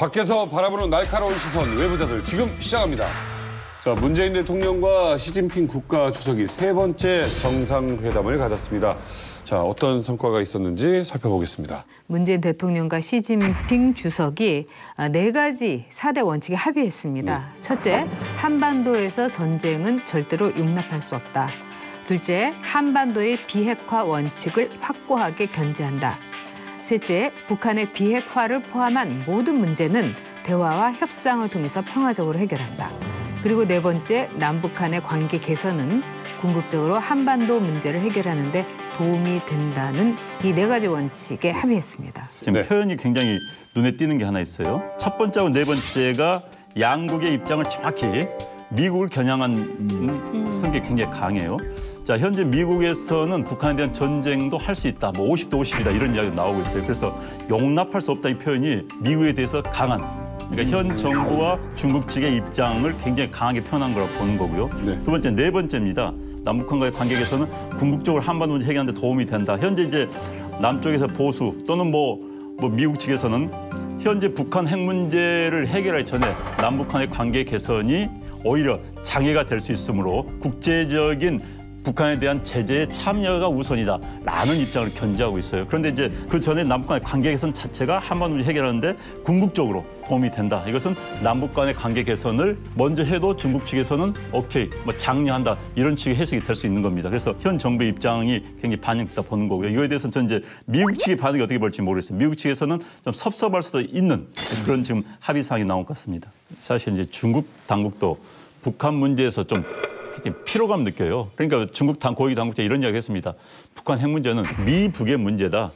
밖에서 바라보는 날카로운 시선 외부자들 지금 시작합니다. 자, 문재인 대통령과 시진핑 국가주석이 세 번째 정상회담을 가졌습니다. 자, 어떤 성과가 있었는지 살펴보겠습니다. 문재인 대통령과 시진핑 주석이 4가지 4대 원칙에 합의했습니다. 첫째, 한반도에서 전쟁은 절대로 용납할 수 없다. 둘째, 한반도의 비핵화 원칙을 확고하게 견제한다. 셋째, 북한의 비핵화를 포함한 모든 문제는 대화와 협상을 통해서 평화적으로 해결한다. 그리고 네 번째, 남북한의 관계 개선은 궁극적으로 한반도 문제를 해결하는 데 도움이 된다는 이 4가지 원칙에 합의했습니다. 지금 표현이 굉장히 눈에 띄는 게 하나 있어요. 첫 번째하고 네 번째가 양국의 입장을 정확히 미국을 겨냥한 성격이 굉장히 강해요. 자, 현재 미국에서는 북한에 대한 전쟁도 할 수 있다. 뭐 50대 50이다 이런 이야기가 나오고 있어요. 그래서 용납할 수 없다 이 표현이 미국에 대해서 강한. 그러니까 현 정부와 중국 측의 입장을 굉장히 강하게 표현한 거라고 보는 거고요. 두 번째, 네 번째입니다. 남북한과의 관계 개선은 궁극적으로 한반도 문제 해결하는 데 도움이 된다. 현재 이제 남쪽에서 보수 또는 뭐 미국 측에서는 현재 북한 핵 문제를 해결하기 전에 남북한의 관계 개선이 오히려 장애가 될 수 있으므로 국제적인 북한에 대한 제재에 참여가 우선이다라는 입장을 견지하고 있어요. 그런데 이제 그 전에 남북 간의 관계 개선 자체가 한반도 문제 해결하는데 궁극적으로 도움이 된다. 이것은 남북 간의 관계 개선을 먼저 해도 중국 측에서는 오케이, 뭐 장려한다 이런 식의 해석이 될 수 있는 겁니다. 그래서 현 정부의 입장이 굉장히 반영됐다 보는 거고요. 이거에 대해서는 저는 이제 미국 측의 반응이 어떻게 볼지 모르겠어요. 미국 측에서는 좀 섭섭할 수도 있는 그런 지금 합의 사항이 나온 것 같습니다. 사실 이제 중국 당국도 북한 문제에서 좀 피로감 느껴요. 그러니까 중국 고위 당국자 이런 이야기 했습니다. 북한 핵 문제는 미북의 문제다.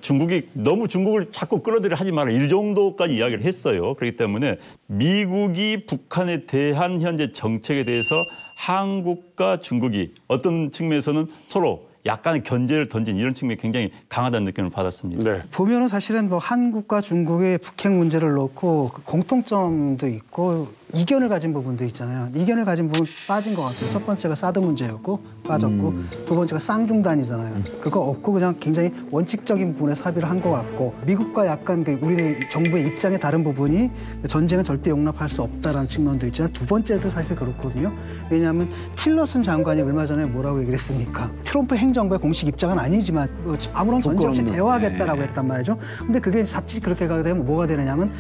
중국이 너무 중국을 자꾸 끌어들여 하지 마라. 이 정도까지 이야기를 했어요. 그렇기 때문에 미국이 북한에 대한 현재 정책에 대해서 한국과 중국이 어떤 측면에서는 서로 약간의 견제를 던진 이런 측면이 굉장히 강하다는 느낌을 받았습니다. 네. 보면은 사실은 뭐 한국과 중국의 북핵 문제를 놓고 공통점도 있고 이견을 가진 부분도 있잖아요. 이견을 가진 부분 빠진 것 같아요. 첫 번째가 사드 문제였고 빠졌고 두 번째가 쌍중단이잖아요. 그거 없고 그냥 굉장히 원칙적인 부분에서 합의를 한 것 같고 미국과 약간 우리 정부의 입장의 다른 부분이 전쟁은 절대 용납할 수 없다라는 측면도 있지만 두 번째도 사실 그렇거든요. 왜냐하면 틸러슨 장관이 얼마 전에 뭐라고 얘기를 했습니까? 트럼프 행정부의 공식 입장은 아니지만 아무런 전제 없이 대화하겠다라고 했단 말이죠. 근데 그게 자칫 그렇게 가게 되면 뭐가 되느냐면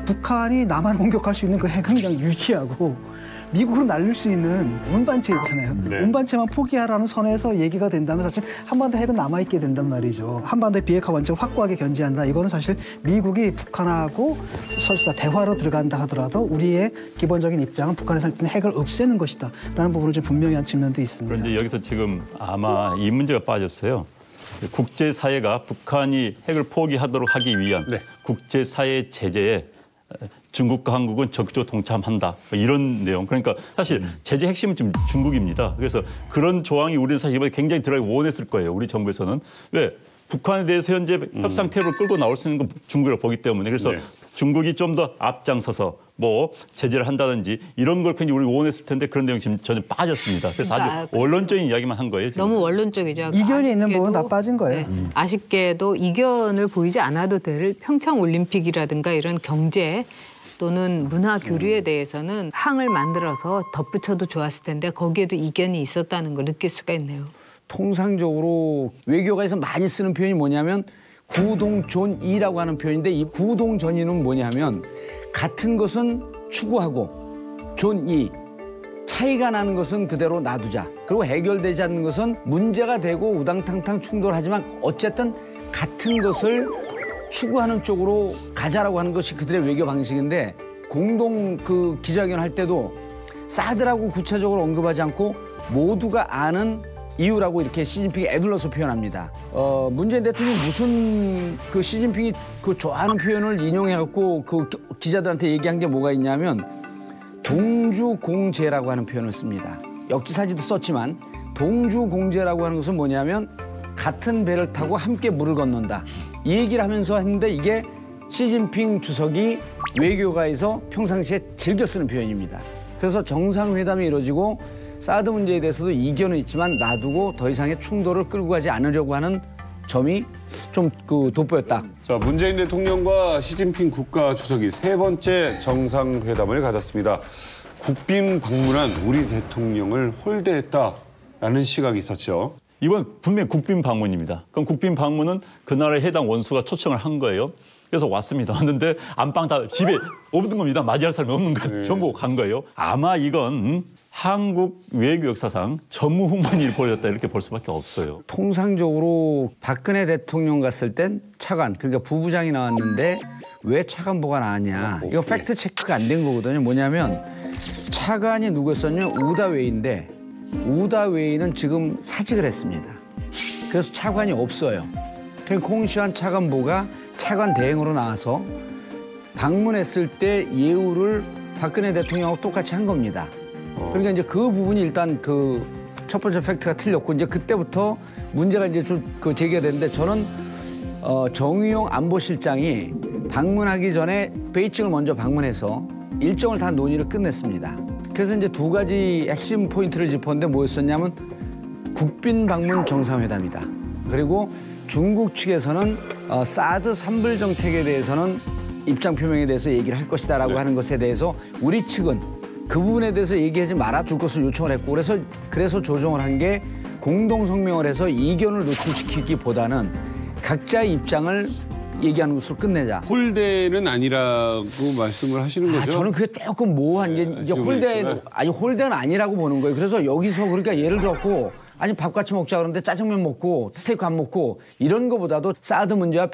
북한이 남한을 공격할 수 있는 그 핵은 그냥 유지하고 미국으로 날릴 수 있는 운반체 있잖아요. 네. 운반체만 포기하라는 선에서 얘기가 된다면 사실 한반도 핵은 남아있게 된단 말이죠. 한반도의 비핵화 원칙을 확고하게 견지한다. 이거는 사실 미국이 북한하고 설사 대화로 들어간다 하더라도 우리의 기본적인 입장은 북한에서 일단 핵을 없애는 것이다. 라는 부분을 좀 분명히 한 측면도 있습니다. 그런데 여기서 지금 아마 이 문제가 빠졌어요. 국제사회가 북한이 핵을 포기하도록 하기 위한 국제사회 제재에 중국과 한국은 적극적으로 동참한다. 이런 내용. 그러니까 사실 제재 핵심은 지금 중국입니다. 그래서 그런 조항이 우리는 사실 이번에 굉장히 들어가기 원했을 거예요. 우리 정부에서는. 왜? 북한에 대해서 현재 협상 테이블을 끌고 나올 수 있는 건 중국이라고 보기 때문에. 그래서 중국이 좀 더 앞장서서 뭐 제재를 한다든지 이런 걸 굉장히 우리 원했을 텐데 그런 내용이 지금 전혀 빠졌습니다. 그래서 그러니까 아주 원론적인 이야기만 한 거예요. 지금. 너무 원론적이죠. 이견이 있는 부분은 다 빠진 거예요. 네. 아쉽게도 이견을 보이지 않아도 될 평창올림픽이라든가 이런 경제 또는 문화 교류에 대해서는 항을 만들어서 덧붙여도 좋았을 텐데 거기에도 이견이 있었다는 걸 느낄 수가 있네요. 통상적으로 외교가에서 많이 쓰는 표현이 뭐냐면 구동존이라고 하는 표현인데 이 구동존이는 뭐냐면 같은 것은 추구하고 존이 차이가 나는 것은 그대로 놔두자. 그리고 해결되지 않는 것은 문제가 되고 우당탕탕 충돌하지만 어쨌든 같은 것을 추구하는 쪽으로 가자라고 하는 것이 그들의 외교 방식인데 공동 그 기자회견 할 때도 사드라고 구체적으로 언급하지 않고 모두가 아는 이유라고 이렇게 시진핑이 애둘러서 표현합니다. 문재인 대통령이 무슨 그 시진핑이 그 좋아하는 표현을 인용해갖고 그 기자들한테 얘기한 게 뭐가 있냐면 동주공제라고 하는 표현을 씁니다. 역지사지도 썼지만 동주공제라고 하는 것은 뭐냐면 같은 배를 타고 함께 물을 건넌다. 이 얘기를 하면서 했는데 이게 시진핑 주석이 외교가에서 평상시에 즐겨 쓰는 표현입니다. 그래서 정상회담이 이루어지고 사드 문제에 대해서도 이견은 있지만 놔두고 더 이상의 충돌을 끌고 가지 않으려고 하는 점이 좀 돋보였다. 자, 문재인 대통령과 시진핑 국가주석이 세 번째 정상회담을 가졌습니다. 국빈 방문한 우리 대통령을 홀대했다라는 시각이 있었죠. 이번 분명히 국빈 방문입니다. 그럼 국빈 방문은 그 나라의 해당 원수가 초청을 한 거예요. 그래서 왔습니다. 왔는데 안방 다 집에 없는 겁니다. 맞이할 사람이 없는 거예요. 전부 간 거예요. 아마 이건 한국 외교 역사상 전무후무한 일이 벌어졌다 이렇게 볼 수밖에 없어요. 통상적으로 박근혜 대통령 갔을 땐 차관, 그러니까 부부장이 나왔는데 왜 차관보가 나왔냐. 이거 팩트 체크가 안 된 거거든요. 뭐냐면 차관이 누구였었냐. 우다웨이인데 우다웨이는 지금 사직을 했습니다. 그래서 차관이 없어요. 그러니까 공시환 차관보가 차관 대행으로 나와서 방문했을 때 예우를 박근혜 대통령하고 똑같이 한 겁니다. 그러니까 이제 그 부분이 일단 그 첫 번째 팩트가 틀렸고 이제 그때부터 문제가 이제 좀 제기가 됐는데 저는 정의용 안보실장이 방문하기 전에 베이징을 먼저 방문해서 일정을 다 논의를 끝냈습니다. 그래서 이제 두 가지 핵심 포인트를 짚었는데 뭐였었냐면 국빈 방문 정상회담이다. 그리고 중국 측에서는 사드 산불 정책에 대해서는 입장 표명에 대해서 얘기를 할 것이다라고 하는 것에 대해서 우리 측은 그 부분에 대해서 얘기하지 말아줄 것을 요청을 했고 그래서 조정을 한 게 공동 성명을 해서 이견을 노출시키기보다는 각자의 입장을 얘기하는 것으로 끝내자. 홀대는 아니라고 말씀을 하시는 거죠? 저는 그게 조금 모호한 게 이게 홀대는 아니라고 보는 거예요. 그래서 여기서 그러니까 예를 들었고 아니 밥 같이 먹자 그러는데 짜장면 먹고 스테이크 안 먹고 이런 거보다도 사드 문제와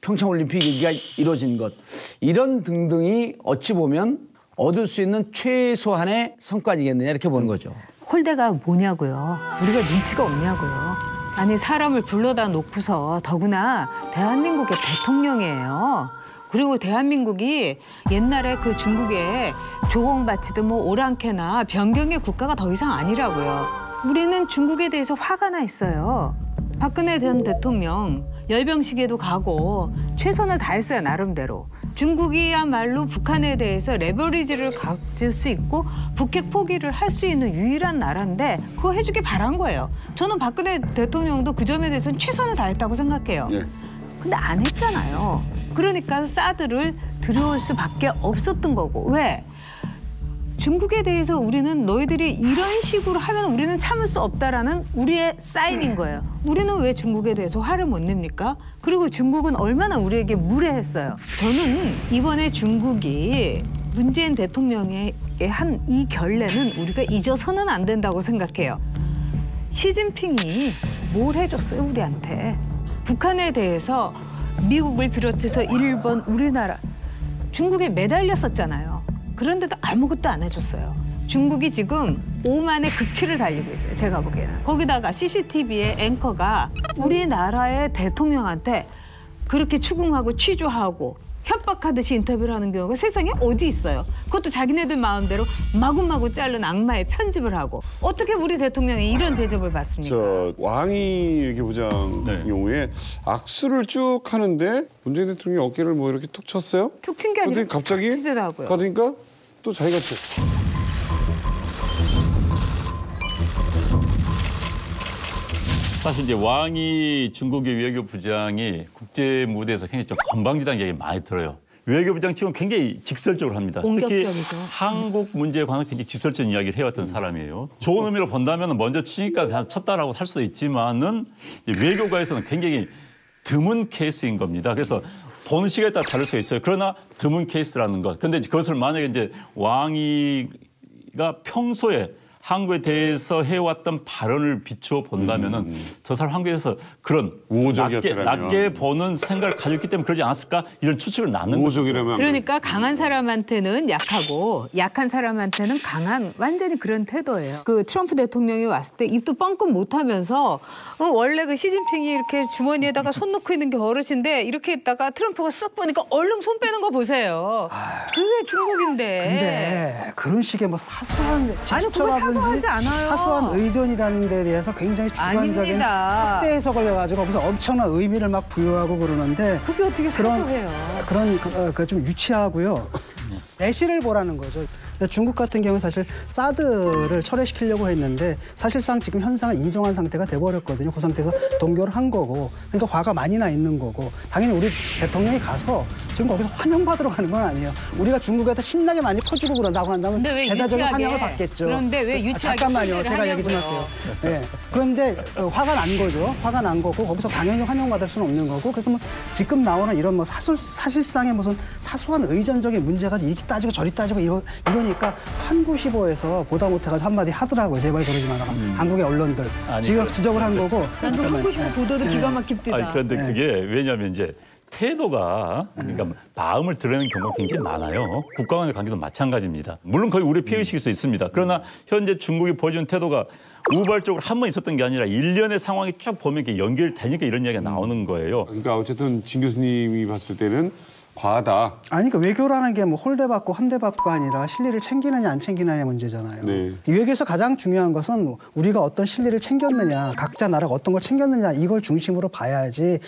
평창올림픽 얘기가 이루어진 것 이런 등등이 어찌 보면 얻을 수 있는 최소한의 성과이겠느냐 이렇게 보는 거죠. 홀대가 뭐냐고요. 우리가 눈치가 없냐고요. 아니 사람을 불러다 놓고서 더구나 대한민국의 대통령이에요. 그리고 대한민국이 옛날에 그 중국에 조공바치든 뭐 오랑캐나 변경의 국가가 더 이상 아니라고요. 우리는 중국에 대해서 화가 나 있어요. 박근혜 전 대통령 열병식에도 가고 최선을 다했어요, 나름대로. 중국이야말로 북한에 대해서 레버리지를 가질 수 있고 북핵 포기를 할 수 있는 유일한 나라인데 그거 해주길 바란 거예요. 저는 박근혜 대통령도 그 점에 대해서는 최선을 다했다고 생각해요. 네. 근데 안 했잖아요. 그러니까 사드를 들여올 수밖에 없었던 거고. 왜? 중국에 대해서 우리는 너희들이 이런 식으로 하면 우리는 참을 수 없다라는 우리의 사인인 거예요. 우리는 왜 중국에 대해서 화를 못 냅니까? 그리고 중국은 얼마나 우리에게 무례했어요. 저는 이번에 중국이 문재인 대통령에게 한 이 결례는 우리가 잊어서는 안 된다고 생각해요. 시진핑이 뭘 해줬어요, 우리한테. 북한에 대해서 미국을 비롯해서 일본, 우리나라, 중국에 매달렸었잖아요. 그런데도 아무것도 안 해줬어요. 중국이 지금 오만의 극치를 달리고 있어요, 제가 보기에는. 거기다가 CCTV의 앵커가 우리나라의 대통령한테 그렇게 추궁하고 취조하고 협박하듯이 인터뷰를 하는 경우가 세상에 어디 있어요. 그것도 자기네들 마음대로 마구마구 자른 악마의 편집을 하고. 어떻게 우리 대통령이 이런 대접을 받습니까? 왕이 외교부장 네. 경우에 악수를 쭉 하는데 문재인 대통령이 어깨를 뭐 이렇게 툭 쳤어요? 툭 친 게 아니라 그랬더니 갑자기 툭 치지도 하고요. 받으니까 또 자기가 쳐. 사실 이제 왕이 중국의 외교부장이 국제 무대에서 굉장히 좀 건방지다는 얘기 많이 들어요. 외교부장 지금 굉장히 직설적으로 합니다. 공격적이죠. 특히 한국 문제에 관해서 굉장히 직설적인 이야기를 해왔던 사람이에요. 좋은 의미로 본다면 먼저 치니까 쳤다라고 할 수도 있지만은 외교가에서는 굉장히 드문 케이스인 겁니다. 그래서 보는 시각에 따라 다를 수 있어요. 그러나 드문 케이스라는 것. 근데 그것을 만약에 이제 왕이가 평소에 한국에 대해서 해왔던 발언을 비추어 본다면은 저 사람 한국에서 그런 우호적이었더라면. 낮게 보는 생각을 가졌기 때문에 그러지 않았을까 이런 추측을 낳는 거죠. 우호적이라면 그러니까 강한 사람한테는 약하고 약한 사람한테는 강한 완전히 그런 태도예요. 그 트럼프 대통령이 왔을 때 입도 뻥끗 못하면서 원래 그 시진핑이 이렇게 주머니에다가 손 넣고 있는 게 버릇인데 이렇게 있다가 트럼프가 쓱 보니까 얼른 손 빼는 거 보세요. 그게 중국인데. 근데 그런 식의 뭐 사소한 그거 제스처라든지 사소하지 않아요. 사소한 의존이라는 데 대해서 굉장히 주관적인 아닙니다. 확대 해석을 해가지고 무슨 엄청난 의미를 막 부여하고 그러는데 그게 어떻게 사소해요. 그런 좀 유치하고요. 내실을 보라는 거죠. 근데 중국 같은 경우는 사실 사드를 철회시키려고 했는데 사실상 지금 현상을 인정한 상태가 돼버렸거든요. 그 상태에서 동결을 한 거고, 그러니까 화가 많이 나 있는 거고, 당연히 우리 대통령이 가서 지금 거기서 환영받으러 가는 건 아니에요. 우리가 중국에다 신나게 많이 퍼주고 그런다고 한다면 근데 왜 대대적인 유치하게, 환영을 받겠죠. 그런데 왜 유치하게 잠깐만요. 제가 얘기 좀 할게요. 네. 그런데 화가 난 거죠. 화가 난 거고 거기서 당연히 환영받을 수는 없는 거고, 그래서 뭐 지금 나오는 이런 뭐 사실상의 무슨 사소한 의전적인 문제가 이렇게 따지고 저리 따지고 이러니까 한국시보에서 보다 못해가지고 한마디 하더라고요. 제발 그러지 마라. 한국의 언론들 지적을 한 거고. 난그 한국시보 보도도 기가 막힙니다. 아니, 그런데 네. 그게 왜냐하면 이제 태도가, 그러니까 마음을 드러내는 경우가 굉장히 많아요. 국가 간의 관계도 마찬가지입니다. 물론 거의 우리 피해의식일 수 있습니다. 그러나 현재 중국이 보여준 태도가 우발적으로 한 번 있었던 게 아니라 일련의 상황이 쭉 보면 이렇게 연결되니까 이런 이야기가 나오는 거예요. 그러니까 어쨌든 진 교수님이 봤을 때는 과하다. 아니, 그러니까 외교라는 게 뭐 홀대받고 환대받고 아니라 실리를 챙기느냐 안 챙기느냐의 문제잖아요. 네. 이 외교에서 가장 중요한 것은 우리가 어떤 실리를 챙겼느냐, 각자 나라가 어떤 걸 챙겼느냐, 이걸 중심으로 봐야지.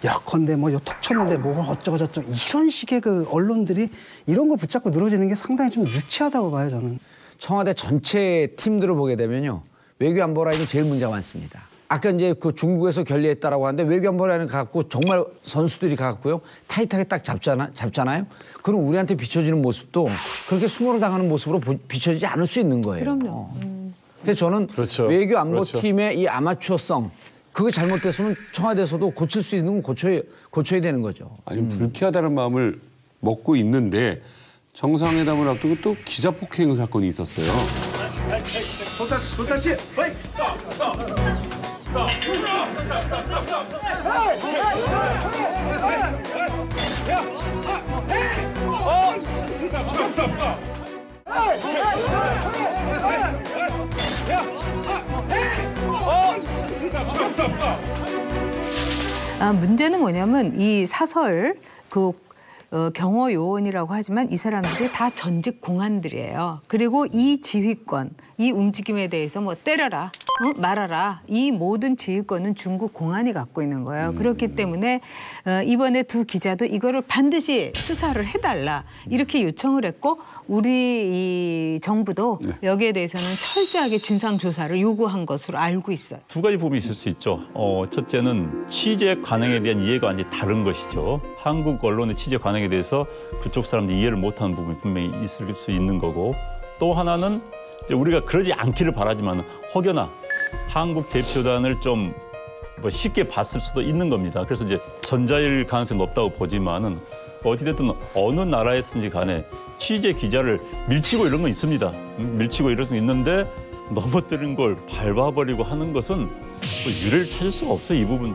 야컨대 뭐 톡 쳤는데 뭐 어쩌고 저쩌고 이런 식의 그 언론들이 이런 걸 붙잡고 늘어지는 게 상당히 좀 유치하다고 봐요, 저는. 청와대 전체 팀들을 보게 되면요, 외교안보라인이 제일 문제가 많습니다. 아까 이제 그 중국에서 결례했다라고 하는데 외교안보라인을 갖고 정말 선수들이 갖고요 타이트하게 딱 잡잖아요. 그럼 우리한테 비춰지는 모습도 그렇게 수모를 당하는 모습으로 비춰지지 않을 수 있는 거예요. 그럼요. 그래서 저는 그렇죠. 외교안보팀의 이 아마추어성, 그거 잘못됐으면 청와대에서도 고칠 수 있는 건 고쳐야 되는 거죠. 아니 불쾌하다는 마음을 먹고 있는데 정상회담을 앞두고 또 기자 폭행 사건이 있었어요. 문제는 뭐냐면 이 사설 경호 요원이라고 하지만 이 사람들이 다 전직 공안들이에요. 그리고 이 지휘권, 이 움직임에 대해서 뭐 때려라, 말아라, 이 모든 지휘권은 중국 공안이 갖고 있는 거예요. 그렇기 때문에 이번에 두 기자도 이거를 반드시 수사를 해달라 이렇게 요청을 했고, 우리 이 정부도 여기에 대해서는 철저하게 진상 조사를 요구한 것으로 알고 있어요. 두 가지 부분이 있을 수 있죠. 첫째는 취재 관행에 대한 이해가 완전히 다른 것이죠. 한국 언론의 취재 관행에 대해서 그쪽 사람들이 이해를 못하는 부분이 분명히 있을 수 있는 거고, 또 하나는 이제 우리가 그러지 않기를 바라지만 혹여나 한국 대표단을 좀 뭐 쉽게 봤을 수도 있는 겁니다. 그래서 이제 전자일 가능성이 높다고 보지만은 어찌됐든 어느 나라에서든지 간에 취재 기자를 밀치고 이런 건 있습니다. 밀치고 이럴 수 있는데 넘어뜨린 걸 밟아버리고 하는 것은 뭐 유례를 찾을 수가 없어요, 이 부분.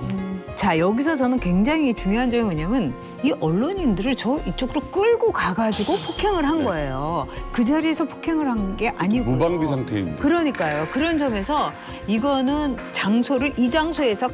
자, 여기서 저는 굉장히 중요한 점이 뭐냐면 이 언론인들을 저 이쪽으로 끌고 가가지고 폭행을 한 거예요. 그 자리에서 폭행을 한 게 아니고 무방비 상태입니다. 그러니까요. 그런 점에서 이거는 장소를 이 장소에서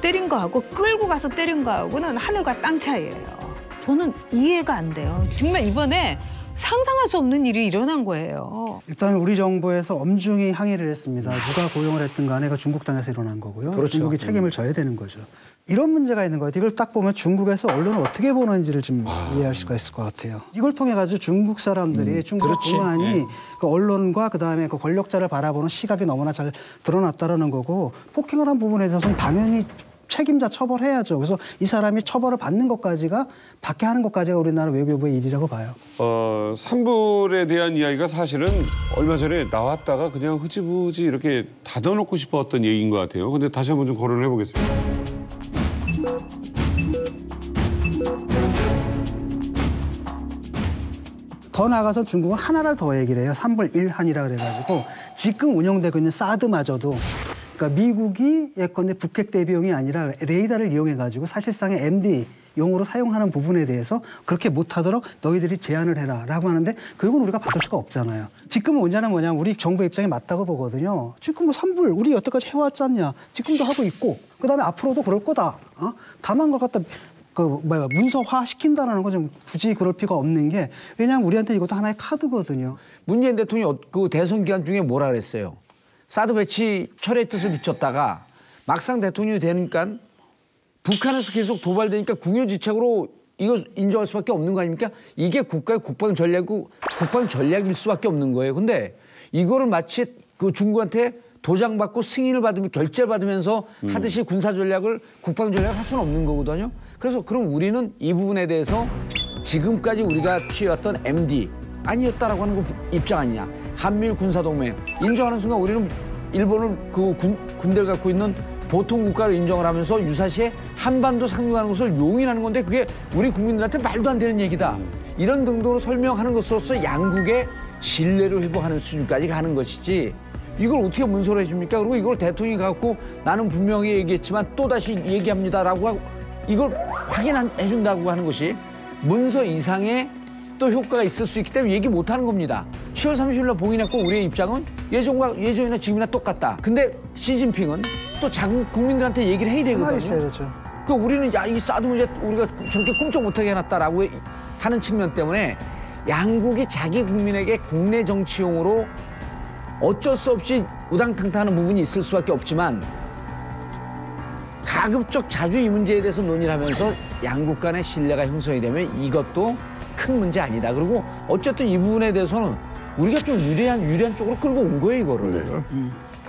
때린 거하고 끌고 가서 때린 거하고는 하늘과 땅 차이예요. 저는 이해가 안 돼요. 정말 이번에 상상할 수 없는 일이 일어난 거예요. 일단 우리 정부에서 엄중히 항의를 했습니다. 누가 고용을 했든 간에 그 중국 땅에서 일어난 거고요. 그렇죠. 중국이 책임을 져야 되는 거죠. 이런 문제가 있는 거예요. 이걸 딱 보면 중국에서 언론을 어떻게 보는지를 좀 이해할 수가 있을 것 같아요. 이걸 통해 가지고 중국 사람들이 중국 그렇지. 공안이 그 언론과 그다음에 그 권력자를 바라보는 시각이 너무나 잘 드러났다라는 거고, 폭행을 한 부분에 대해서는 당연히 책임자 처벌해야죠. 그래서 이 사람이 처벌을 받는 것까지가, 받게 하는 것까지가 우리나라 외교부의 일이라고 봐요. 산불에 대한 이야기가 사실은 얼마 전에 나왔다가 그냥 흐지부지 이렇게 닫아놓고 싶었던 얘기인 것 같아요. 근데 다시 한번 좀 거론을 해보겠습니다. 더 나아가서 중국은 하나를 더 얘기를 해요. 산불 1한이라 그래가지고 지금 운영되고 있는 사드마저도, 그러니까 미국이 예컨대 북핵 대비용이 아니라 레이더를 이용해가지고 사실상의 MD 용으로 사용하는 부분에 대해서 그렇게 못하도록 너희들이 제한을 해라라고 하는데, 그건 우리가 받을 수가 없잖아요. 지금 문제는 뭐냐면 우리 정부 입장이 맞다고 보거든요. 지금 뭐 산불 우리 여태까지 해왔지 않냐. 지금도 하고 있고 그다음에 앞으로도 그럴 거다. 다만 것 같다. 문서화 시킨다라는 건 좀 굳이 그럴 필요가 없는 게, 왜냐하면 우리한테 이것도 하나의 카드거든요. 문재인 대통령이 그 대선 기간 중에 뭐라 그랬어요? 사드 배치 철회 뜻을 비췄다가 막상 대통령이 되니까 북한에서 계속 도발되니까 궁여지책으로 이거 인정할 수밖에 없는 거 아닙니까? 이게 국가의 국방 전략일 수밖에 없는 거예요. 근데 이거를 마치 그 중국한테 도장 받고 승인을 받으면 결재를 받으면서 하듯이 군사 전략을 국방 전략을 할 수는 없는 거거든요. 그래서 그럼 우리는 이 부분에 대해서 지금까지 우리가 취해왔던 MD 아니었다라고 하는 거 입장 아니냐. 한미일 군사동맹 인정하는 순간 우리는 일본을 그 군대를 갖고 있는 보통 국가로 인정을 하면서 유사시에 한반도 상륙하는 것을 용인하는 건데 그게 우리 국민들한테 말도 안 되는 얘기다. 이런 정도로 설명하는 것으로서 양국의 신뢰를 회복하는 수준까지 가는 것이지 이걸 어떻게 문서로 해줍니까? 그리고 이걸 대통령이 갖고 나는 분명히 얘기했지만 또다시 얘기합니다라고 하고 이걸 확인해준다고 하는 것이 문서 이상의 또 효과가 있을 수 있기 때문에 얘기 못하는 겁니다. 10월 30일 날 봉인했고 우리의 입장은 예전이나 지금이나 똑같다. 근데 시진핑은 또 자국 국민들한테 얘기를 해야 되거든요. 있어야 되죠. 그 우리는 야, 이 사드 문제 우리가 저렇게 꿈쩍 못하게 해놨다라고 하는 측면 때문에 양국이 자기 국민에게 국내 정치용으로 어쩔 수 없이 우당탕탕하는 부분이 있을 수밖에 없지만 가급적 자주 이 문제에 대해서 논의를 하면서 양국 간의 신뢰가 형성이 되면 이것도 큰 문제 아니다. 그리고 어쨌든 이 부분에 대해서는 우리가 좀 유리한 쪽으로 끌고 온 거예요, 이거를.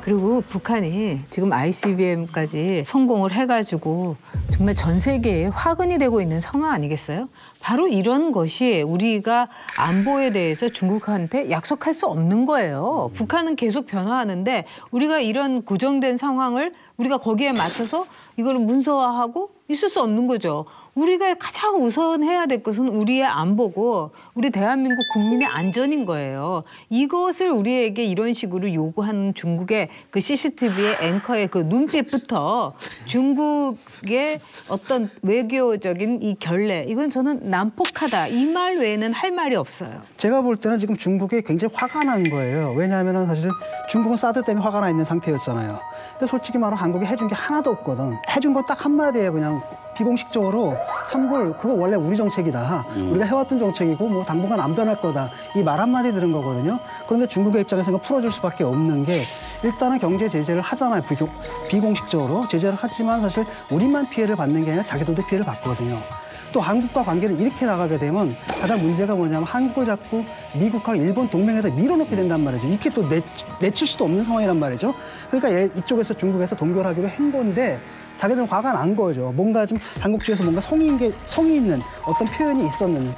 그리고 북한이 지금 ICBM까지 성공을 해가지고 정말 전 세계에 화근이 되고 있는 상황 아니겠어요? 바로 이런 것이 우리가 안보에 대해서 중국한테 약속할 수 없는 거예요. 북한은 계속 변화하는데 우리가 이런 고정된 상황을 우리가 거기에 맞춰서 이걸 문서화하고 있을 수 없는 거죠. 우리가 가장 우선해야 될 것은 우리의 안보고 우리 대한민국 국민의 안전인 거예요. 이것을 우리에게 이런 식으로 요구하는 중국의 그 CCTV의 앵커의 그 눈빛부터 중국의 어떤 외교적인 이 결례 이건 저는 난폭하다. 이 말 외에는 할 말이 없어요. 제가 볼 때는 지금 중국에 굉장히 화가 난 거예요. 왜냐하면 사실 중국은 사드 때문에 화가 나 있는 상태였잖아요. 근데 솔직히 말하면 한국이 해준 게 하나도 없거든. 해준 건 딱 한마디예요. 그냥 비공식적으로 삼골 그거 원래 우리 정책이다. 우리가 해왔던 정책이고 뭐 당분간 안 변할 거다. 이 말 한마디 들은 거거든요. 그런데 중국의 입장에서는 풀어줄 수밖에 없는 게 일단은 경제 제재를 하잖아요. 비공식적으로 제재를 하지만 사실 우리만 피해를 받는 게 아니라 자기들도 피해를 받거든요. 또 한국과 관계를 이렇게 나가게 되면 가장 문제가 뭐냐면 한국을 자꾸 미국하고 일본 동맹에다 밀어넣게 된단 말이죠. 이렇게 또 내칠 수도 없는 상황이란 말이죠. 그러니까 이쪽에서 중국에서 동결하기로 한 건데 자기들은 화가 난 거죠. 뭔가 좀 한국 쪽에서 뭔가 성의 있는 어떤 표현이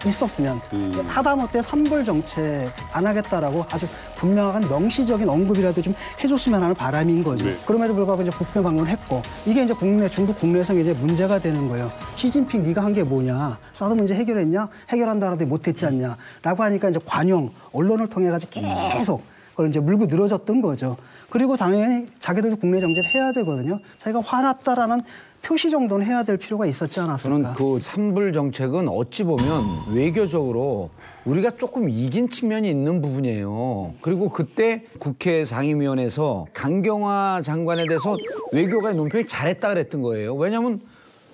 있었으면 하다못해 삼골 정책 안 하겠다라고 아주 분명한 명시적인 언급이라도 좀 해줬으면 하는 바람인 거죠. 네. 그럼에도 불구하고 이제 국회 방문을 했고 이게 이제 중국 국내에서 이제 문제가 되는 거예요. 시진핑 네가 한 게 뭐냐? 사드 문제 해결했냐? 해결한다는데 못했지 않냐?라고 하니까 이제 관용 언론을 통해 가지고 계속 그걸 이제 물고 늘어졌던 거죠. 그리고 당연히 자기들도 국내 정제를 해야 되거든요. 자기가 화났다라는 표시 정도는 해야 될 필요가 있었지 않았을까. 저는 그 삼불 정책은 어찌 보면 외교적으로 우리가 조금 이긴 측면이 있는 부분이에요. 그리고 그때 국회 상임위원회에서 강경화 장관에 대해서 외교가의 논평이 잘했다 그랬던 거예요. 왜냐하면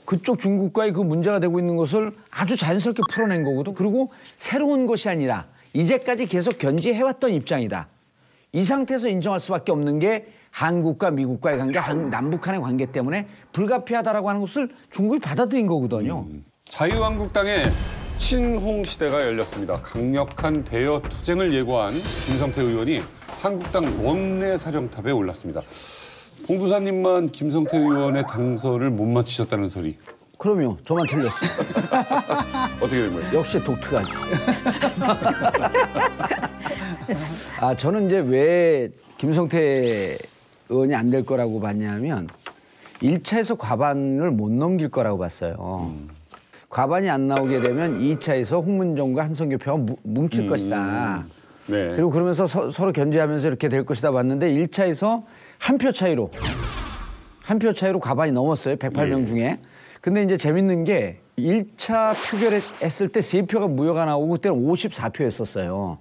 그쪽 중국과의 그 문제가 되고 있는 것을 아주 자연스럽게 풀어낸 거거든. 그리고 새로운 것이 아니라 이제까지 계속 견지해왔던 입장이다. 이 상태에서 인정할 수밖에 없는 게 한국과 미국과의 관계, 남북한의 관계 때문에 불가피하다라고 하는 것을 중국이 받아들인 거거든요. 자유한국당의 친홍 시대가 열렸습니다. 강력한 대여 투쟁을 예고한 김성태 의원이 한국당 원내 사령탑에 올랐습니다. 봉두사님만 김성태 의원의 당선을 못 맞히셨다는 소리. 그럼요. 저만 틀렸어요. 어떻게 된 거예요? 역시 독특하죠. 저는 이제 왜 김성태 의원이 안 될 거라고 봤냐면 1차에서 과반을 못 넘길 거라고 봤어요. 과반이 안 나오게 되면 2차에서 홍문종과 한성규 표가 뭉칠 것이다. 네. 그리고 그러면서 서로 견제하면서 이렇게 될 것이다 봤는데 1차에서 한 표 차이로 과반이 넘었어요. 108명 중에. 근데 이제 재밌는 게 1차 표결했을 때 3표가 무효가 나오고 그때는 54표였었어요.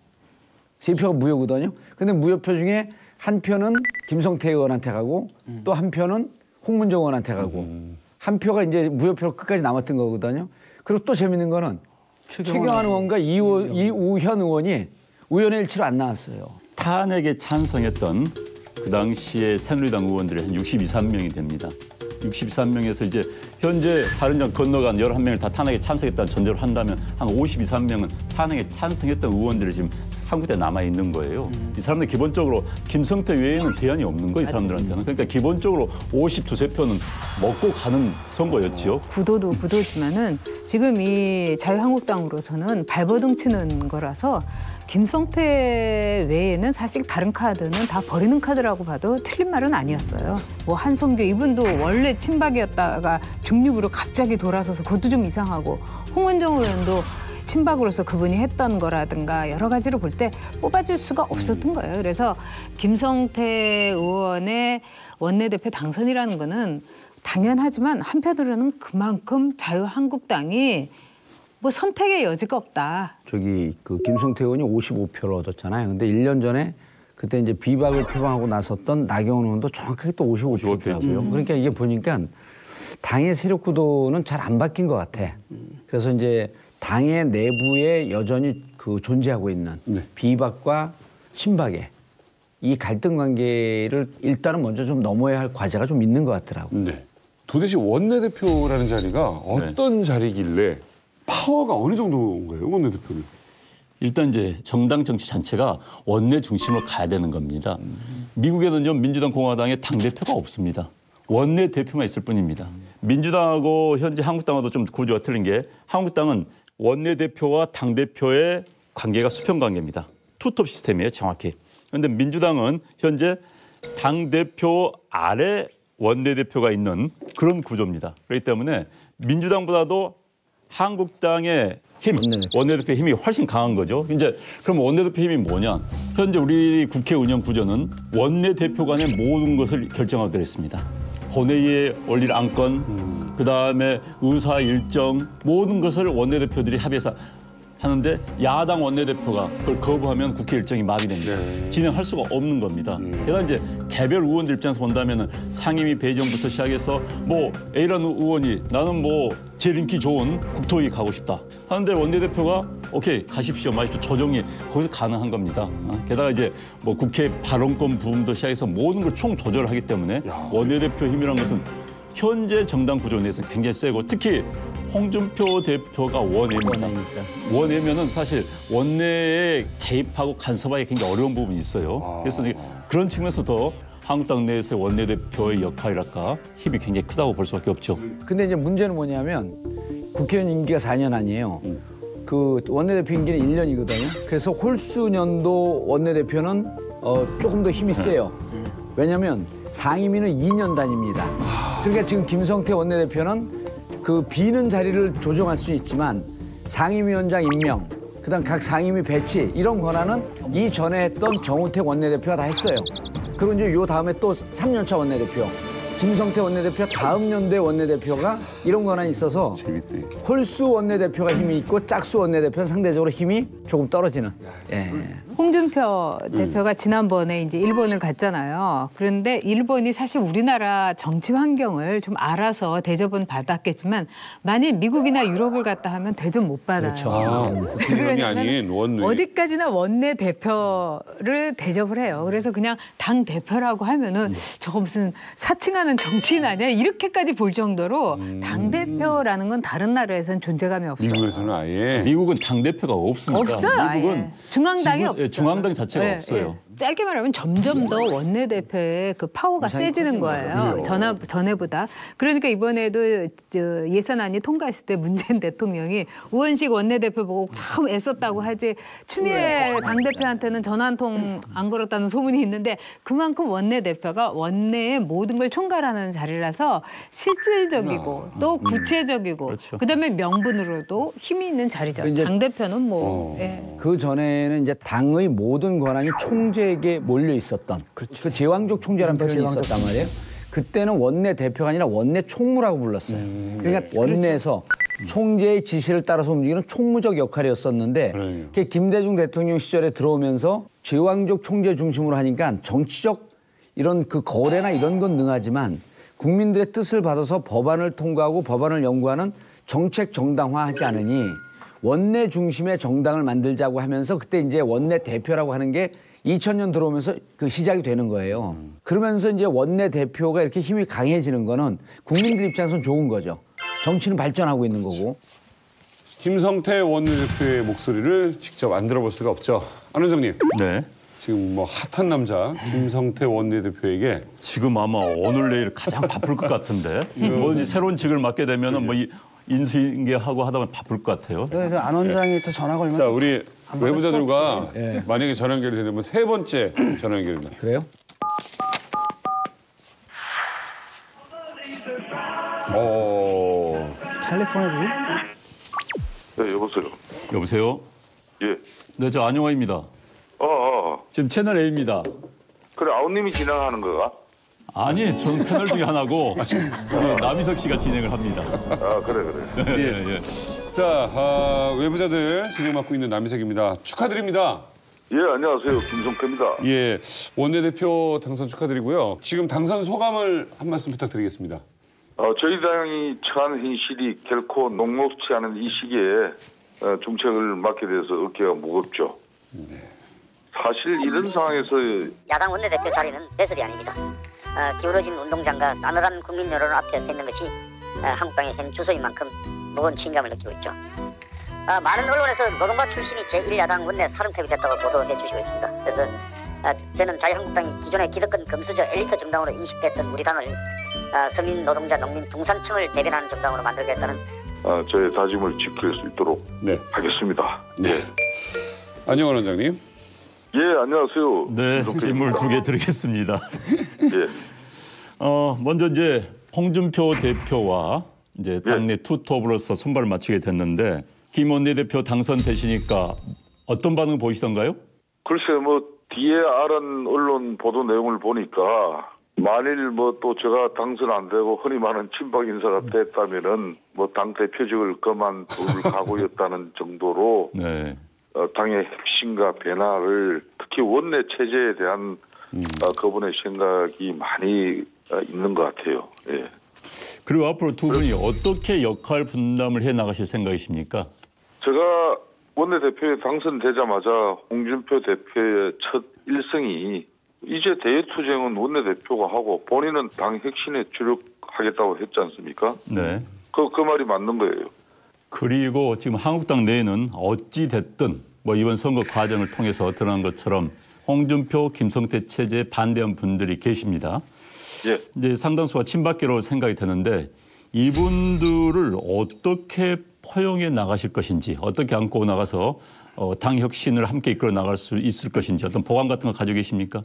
3표가 무효거든요. 근데 무효표 중에 한 표는 김성태 의원한테 가고 또 한 표는 홍문종 의원한테 가고 한 표가 이제 무효표로 끝까지 남았던 거거든요. 그리고 또 재밌는 거는 최경환 의원과 이우현 의원이 우연의 일치로 안 나왔어요. 탄핵에 찬성했던 그 당시에 새누리당 의원들이 한 62, 3명이 됩니다. 63명에서 이제 현재 바른정 건너간 11명을 다 탄핵에 찬성했다는 전제로 한다면 한 53명은 탄핵에 찬성했던 의원들이 지금 한국에 남아 있는 거예요. 이 사람들 기본적으로 김성태 외에는 대안이 없는 거예요, 이 사람들한테는. 그러니까 기본적으로 52표는 먹고 가는 선거였죠. 구도도 구도지만은 지금 이 자유한국당으로서는 발버둥 치는 거라서 김성태 외에는 사실 다른 카드는 다 버리는 카드라고 봐도 틀린 말은 아니었어요. 뭐 한성규 이분도 원래 친박이었다가 중립으로 갑자기 돌아서서 그것도 좀 이상하고 홍은정 의원도 친박으로서 그분이 했던 거라든가 여러 가지로 볼 때 뽑아줄 수가 없었던 거예요. 그래서 김성태 의원의 원내대표 당선이라는 거는 당연하지만 한편으로는 그만큼 자유한국당이 뭐 선택의 여지가 없다. 저기 그 김성태 의원이 55표를 얻었잖아요. 근데 1년 전에 그때 이제 비박을 표방하고 나섰던 나경원 의원도 정확하게 또 55표더라고요. 그러니까 이게 보니까 당의 세력 구도는 잘 안 바뀐 것 같아. 그래서 이제 당의 내부에 여전히 그 존재하고 있는 비박과 친박의 이 갈등 관계를 일단은 먼저 좀 넘어야 할 과제가 좀 있는 것 같더라고요. 네. 도대체 원내대표라는 자리가 어떤 자리길래 파워가 어느 정도인 거예요, 원내대표는? 일단 이제 정당 정치 자체가 원내 중심으로 가야 되는 겁니다. 미국에는요, 민주당 공화당의 당대표가 없습니다. 원내대표만 있을 뿐입니다. 민주당하고 현재 한국당하고 좀 구조가 틀린 게 한국당은 원내대표와 당대표의 관계가 수평 관계입니다. 투톱 시스템이에요, 정확히. 그런데 민주당은 현재 당대표 아래 원내대표가 있는 그런 구조입니다. 그렇기 때문에 민주당보다도 한국당의 힘, 원내대표 힘이 훨씬 강한 거죠. 이제 그럼 원내대표 힘이 뭐냐? 현재 우리 국회 운영 구조는 원내대표 간의 모든 것을 결정하도록 했습니다. 본회의에 올릴 안건, 그다음에 의사 일정 모든 것을 원내대표들이 합의해서 하는데 야당 원내대표가 그걸 거부하면 국회 일정이 마비됩니다. 진행할 수가 없는 겁니다. 게다가 이제 개별 의원들 입장에서 본다면은 상임위 배정부터 시작해서 뭐 A라는 의원이 나는 뭐 제일 인기 좋은 국토위 가고 싶다 하는데 원내대표가 오케이 가십시오 마십시오 조정이 거기서 가능한 겁니다. 게다가 이제 뭐 국회 발언권 부분도 시작해서 모든 걸 총 조절하기 때문에 원내대표 힘이라는 것은 현재 정당 구조 내에서는 굉장히 세고 특히 홍준표 대표가 원내입니다. 원내면은 사실 원내에 개입하고 간섭하기 굉장히 어려운 부분이 있어요. 그래서 그런 측면에서 더 한국당 내에서의 원내대표의 역할이랄까 힘이 굉장히 크다고 볼 수밖에 없죠. 근데 이제 문제는 뭐냐면 국회의원 임기가 4년 아니에요. 그 원내대표 임기는 1년이거든요. 그래서 홀수년도 원내대표는 조금 더 힘이 세요. 왜냐하면 상임위는 2년 단위입니다. 그러니까 지금 김성태 원내대표는 그 비는 자리를 조정할 수 있지만 상임위원장 임명, 그다음 각 상임위 배치 이런 권한은 이전에 했던 정우택 원내대표가 다 했어요. 그리고 이제 요 다음에 또 3년차 원내대표, 김성태 원내대표 다음 연대 원내대표가 이런 권한이 있어서 재밌대. 홀수 원내대표가 힘이 있고 짝수 원내대표는 상대적으로 힘이 조금 떨어지는. 예. 홍준표 대표가 지난번에 이제 일본을 갔잖아요. 그런데 일본이 사실 우리나라 정치 환경을 좀 알아서 대접은 받았겠지만 만일 미국이나 유럽을 갔다 하면 대접 못 받아요. 그렇죠. 국회의원이 아닌 원내. 어디까지나 원내 대표를 대접을 해요. 그래서 그냥 당 대표라고 하면은 저거 무슨 사칭하는 정치인 아니야? 이렇게까지 볼 정도로 당 대표라는 건 다른 나라에서는 존재감이 없어요. 미국에서는 아예. 미국은 당 대표가 없습니다. 없어요. 미국은 아예. 중앙당이 없어요. 중앙당 자체가 네, 없어요. 네. 짧게 말하면 점점 더 원내대표의 그 파워가 세지는 거예요. 전에보다. 그러니까 이번에도 예산안이 통과했을 때 문재인 대통령이 우원식 원내대표 보고 참 애썼다고 하지 추미애 당대표한테는 전화 한 통 안 걸었다는 소문이 있는데 그만큼 원내대표가 원내의 모든 걸 총괄하는 자리라서 실질적이고 또 구체적이고 그렇죠. 그다음에 명분으로도 힘이 있는 자리죠. 이제 당대표는 뭐. 예. 그 전에는 이제 당의 모든 권한이 총재에게 몰려 있었던 그 제왕적 총재라는 표현이 있었단 말이에요. 그때는 원내 대표가 아니라 원내 총무라고 불렀어요. 그러니까 원내에서 총재의 지시를 따라서 움직이는 총무적 역할이었었는데 그게 김대중 대통령 시절에 들어오면서 제왕적 총재 중심으로 하니까 정치적 이런 그 거래나 이런 건 능하지만 국민들의 뜻을 받아서 법안을 통과하고 법안을 연구하는 정책 정당화하지 않으니 원내 중심의 정당을 만들자고 하면서 그때 이제 원내 대표라고 하는 게 2000년 들어오면서 그 시작이 되는 거예요. 그러면서 이제 원내 대표가 이렇게 힘이 강해지는 거는 국민들 입장에서는 좋은 거죠. 정치는 발전하고 있는 거고. 김성태 원내대표의 목소리를 직접 안 들어볼 수가 없죠. 안 원장님. 네. 지금 뭐 핫한 남자 김성태 원내대표에게 지금 아마 오늘 내일 가장 바쁠 것 같은데 뭐 이제 새로운 직을 맡게 되면은 뭐 인수인계하고 하다 보면 바쁠 것 같아요. 그래서 안 원장이 또 전화 걸면 자 우리 외부자들과 예. 만약에 전화 연결이 되면 세 번째 전화 연결입니다. 그래요? 캘리포니아들이 네, 여보세요. 여보세요? 예. 네, 저 안용화입니다. 지금 채널 A입니다. 그래, 아우님이 진행하는 거가? 아니, 저는 패널 중에 하나고 남희석 씨가 진행을 합니다. 아, 그래. 예, 예. 자 외부자들 진행 맡고 있는 남희석입니다. 축하드립니다. 예, 안녕하세요. 김성태입니다. 예, 원내대표 당선 축하드리고요. 지금 당선 소감을 한 말씀 부탁드리겠습니다. 저희 당이 처한 현실이 결코 녹록지 않은 이 시기에 중책을 맡게 돼서 어깨가 무겁죠. 사실 이런 상황에서 야당 원내대표 자리는 배설이 아닙니다. 기울어진 운동장과 싸늘한 국민 여론 앞에 서 있는 것이 한국당의 현 주소인 만큼 무거운 책임감을 느끼고 있죠. 많은 언론에서 노동가 출신이 제1야당 원내 사령탑이 됐다고 보도해 주시고 있습니다. 그래서 저는 자유한국당이 기존의 기득권 금수저 엘리트 정당으로 인식됐던 우리 당을 서민, 노동자, 농민, 동산층을 대변하는 정당으로 만들겠다는 저의 다짐을 지킬 수 있도록 하겠습니다. 네. 안녕하 원장님. 예, 안녕하세요. 네, 질문 2개 드리겠습니다. 예. 먼저 이제 홍준표 대표와 이제 당내 투톱으로서 선발을 마치게 됐는데 김 원내대표 당선되시니까 어떤 반응 보이시던가요? 글쎄 뭐 뒤에 아는 언론 보도 내용을 보니까 만일 뭐 또 제가 당선 안 되고 흔히 말하는 친박 인사가 됐다면은 뭐 당 대표직을 그만둘 각오였다는 정도로 네. 당의 핵심과 변화를 특히 원내 체제에 대한 그분의 생각이 많이 있는 것 같아요. 예. 그리고 앞으로 두 분이 어떻게 역할 분담을 해 나가실 생각이십니까? 제가 원내대표에 당선되자마자 홍준표 대표의 첫 일성이 이제 대외투쟁은 원내대표가 하고 본인은 당 핵심에 주력하겠다고 했지 않습니까? 네. 그 말이 맞는 거예요. 그리고 지금 한국당 내에는 어찌 됐든 뭐 이번 선거 과정을 통해서 드러난 것처럼 홍준표, 김성태 체제에 반대한 분들이 계십니다. 예. 이제 상당수가 친박계로 생각이 되는데 이분들을 어떻게 포용해 나가실 것인지, 어떻게 안고 나가서 당 혁신을 함께 이끌어 나갈 수 있을 것인지 어떤 보관 같은 거 가지고 계십니까?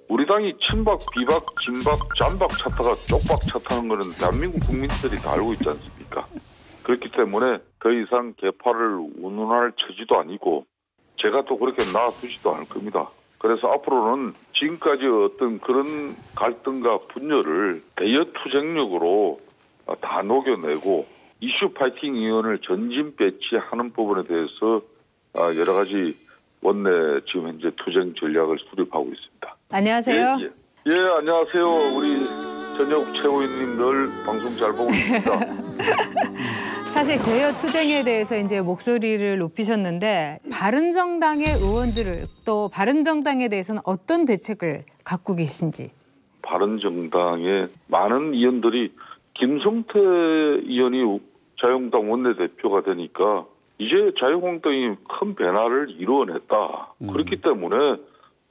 우리 당이 친박, 비박, 진박, 잔박 찾다가 쪽박 찾다는 거는 대한민국 국민들이 다 알고 있지 않습니까? 그렇기 때문에 더 이상 개파를 운운할 처지도 아니고 제가 또 그렇게 놔두지도 않을 겁니다. 그래서 앞으로는 지금까지 어떤 그런 갈등과 분열을 대여투쟁력으로 다 녹여내고 이슈 파이팅 위원을 전진 배치하는 부분에 대해서 여러 가지 원내 지금 현재 투쟁 전략을 수립하고 있습니다. 안녕하세요. 예, 안녕하세요. 우리 전역 최고위원님들 방송 잘 보고 있습니다. 사실 대여 투쟁에 대해서 이제 목소리를 높이셨는데 바른정당의 의원들을 또 바른정당에 대해서는 어떤 대책을 갖고 계신지. 바른정당의 많은 의원들이 김성태 의원이 자유한국당 원내대표가 되니까 이제 자유한국당이 큰 변화를 이루어냈다. 그렇기 때문에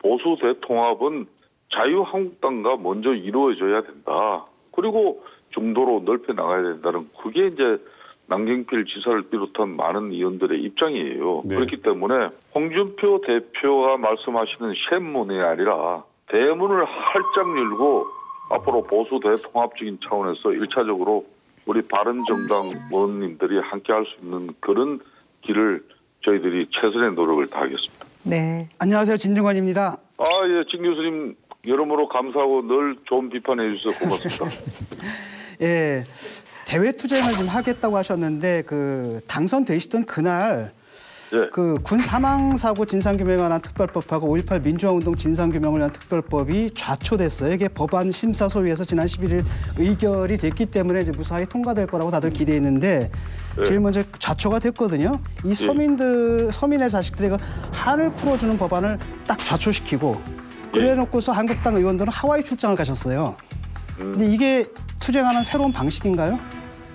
보수 대통합은 자유한국당과 먼저 이루어져야 된다. 그리고 중도로 넓혀 나가야 된다는 그게 이제 남경필 지사를 비롯한 많은 의원들의 입장이에요. 네. 그렇기 때문에 홍준표 대표가 말씀하시는 샘문이 아니라 대문을 활짝 열고 앞으로 보수 대통합적인 차원에서 1차적으로 우리 바른정당 의원님들이 함께 할 수 있는 그런 길을 저희들이 최선의 노력을 다하겠습니다. 네. 안녕하세요. 진중관입니다. 예, 진 교수님 여러모로 감사하고 늘 좋은 비판해 주셔서 고맙습니다. 예, 대외 투쟁을 좀 하겠다고 하셨는데 그 당선되시던 그날 예. 그 군 사망 사고 진상 규명에 관한 특별법하고 5.18 민주화 운동 진상 규명을 위한 특별법이 좌초됐어요. 이게 법안 심사 소위에서 지난 11일 의결이 됐기 때문에 이제 무사히 통과될 거라고 다들 기대했는데 제일 먼저 좌초가 됐거든요. 이 서민의 자식들이 한을 풀어주는 법안을 딱 좌초시키고 그래놓고서 한국당 의원들은 하와이 출장을 가셨어요. 근데 이게 투쟁하는 새로운 방식인가요?